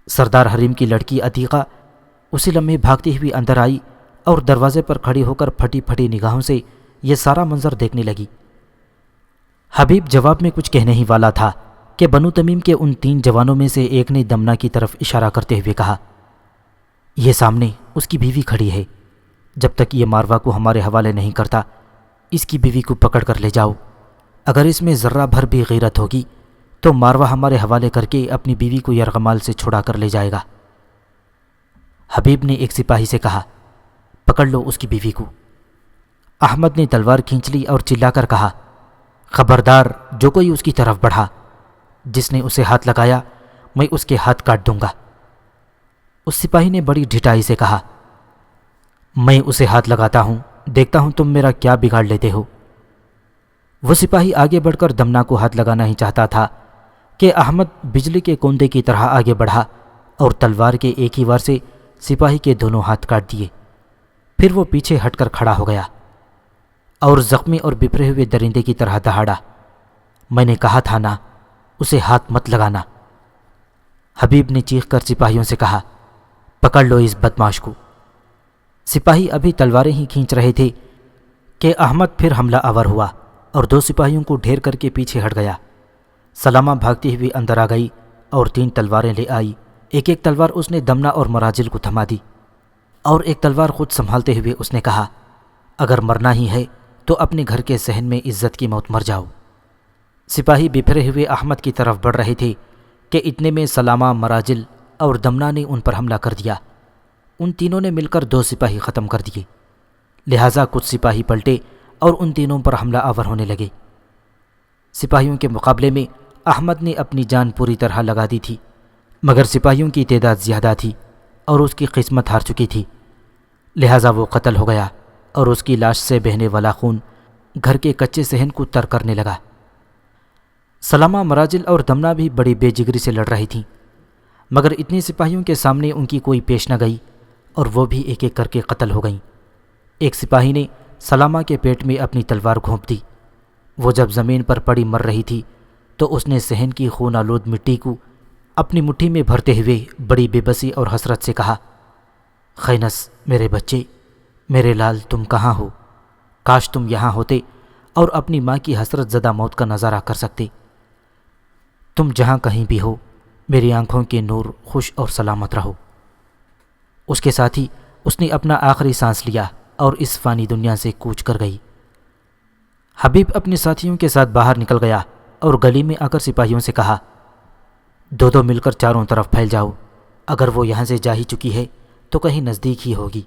سردار حریم کی لڑکی عتیقہ اسی لمحے بھاگتی ہوئی اندر آئی اور دروازے پر کھڑی ہو کر پھٹی پھٹی نگاہوں سے یہ سارا منظر دیکھنے لگی۔ حبیب جواب میں کچھ کہنے ہی والا تھا کہ بنو تمیم کے ان 3 جوانوں میں سے ایک نے دمنہ کی طرف اشارہ کرتے ہوئے کہا، یہ سامنے اس کی بیوی کھڑی ہے، جب تک یہ ماروا کو ہمارے حوالے نہیں کرتا اس کی بیوی کو پکڑ کر لے جاؤ، اگر اس میں ذرہ بھر بھی غیرت ہوگی تو ماروا ہمارے حوالے کر کے اپنی بیوی کو یرغمال سے چھڑا کر لے جائے گا۔ حبیب نے ایک سپاہی سے کہا، پکڑ لو اس کی بیوی کو۔ احمد نے تلوار کھینچ لی اور چلا کر کہا، خبردار جو کوئی اس کی طرف بڑھا، جس نے اسے ہاتھ لگایا میں اس کے ہاتھ کاٹ دوں گا۔ اس سپاہی نے بڑی ڈھٹائی سے کہا، میں اسے ہاتھ لگاتا ہوں، دیکھتا ہوں تم میرا کیا بگاڑ لیتے ہو۔ وہ سپاہی آگے بڑھ کر دمنہ کو ہاتھ لگانا ہی چاہتا تھا کہ احمد بجلی کے کوندے کی طرح آگے بڑھا اور تلوار کے ایک ہی وار سے سپاہی کے دونوں ہاتھ کاٹ دیے۔ پھر وہ پیچھے ہٹ کر کھڑا ہو گیا اور زخمی اور بپھرے ہوئے درندے کی طرح دہاڑا، میں نے کہا تھا نا اسے ہاتھ مت لگانا، حبیب نے چیخ کر سپاہیوں سے کہا، پکڑ لو اس بدماش کو۔ سپاہی ابھی تلواریں ہی کھینچ رہے تھے کہ احمد پھر حملہ آور ہوا اور 2 سپاہیوں کو ڈھیر کر کے پیچھے ہٹ گیا۔ سلامہ بھاگتی ہوئی اندر آ گئی اور 3 تلواریں لے آئی۔ ایک ایک تلوار اس نے دمنہ اور مراجل کو تھما دی اور ایک تلوار خود سنبھالتے ہوئے اس نے کہا، اگر مرنا ہی ہے تو اپنے گھر کے صحن میں عزت کی موت مر جاؤ۔ سپاہی بپھرے ہوئے احمد کی طرف بڑھ رہے تھے کہ اتنے میں سلامہ، مراجل اور دمنہ نے ان پر حملہ کر دیا۔ ان تینوں نے مل کر 2 سپاہی ختم کر دیے، لہٰذا کچھ سپاہی پلٹے اور ان تینوں پر حملہ آور ہونے لگے۔ سپاہیوں کے مقابلے میں احمد نے اپنی جان پوری طرح لگا دی تھی، مگر سپاہیوں کی تعداد زیادہ تھی اور اس کی قسمت ہار چکی تھی، لہٰذا وہ قتل ہو گیا اور اس کی لاش سے بہنے والا خون گھر کے کچے صحن کو تر کرنے لگا۔ سلامہ، مراجل اور دمنہ بھی بڑی بے جگری سے لڑ رہی تھیں، مگر اتنے سپاہیوں کے سامنے ان کی کوئی پیش نہ گئی اور وہ بھی ایک ایک کر کے قتل ہو گئیں۔ ایک سپاہی نے سلامہ کے پیٹ میں اپنی تلوار گھونپ دی۔ وہ جب زمین پر پڑی مر رہی تھی تو اس نے صحن کی خون آلود مٹی کو اپنی مٹھی میں بھرتے ہوئے بڑی بے بسی اور حسرت سے کہا، خینس، میرے بچے، میرے لال، تم کہاں ہو؟ کاش تم یہاں ہوتے اور اپنی ماں کی حسرت زدہ موت کا نظارہ کر سکتے۔ تم جہاں کہیں بھی ہو، میری آنکھوں کے نور، خوش اور سلامت رہو۔ اس کے ساتھ ہی اس نے اپنا آخری سانس لیا اور اس فانی دنیا سے کوچ کر گئی۔ حبیب اپنے ساتھیوں کے ساتھ باہر نکل گیا اور گلی میں آ کر سپاہیوں سے کہا، 2 مل کر چاروں طرف پھیل جاؤ، اگر وہ یہاں سے جا ہی چکی ہے تو کہیں نزدیک ہی ہوگی،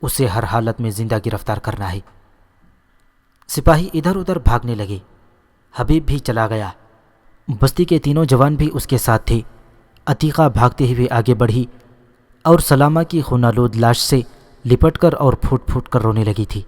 اسے ہر حالت میں زندہ گرفتار کرنا ہے۔ سپاہی ادھر ادھر بھاگنے لگے، حبیب بھی چلا گیا۔ بستی کے تینوں جوان بھی اس کے ساتھ تھے۔ عتیقہ بھاگتے ہوئے آگے بڑھی اور سلامہ کی خون آلود لاش سے لپٹ کر اور پھوٹ پھوٹ کر رونے لگی تھی۔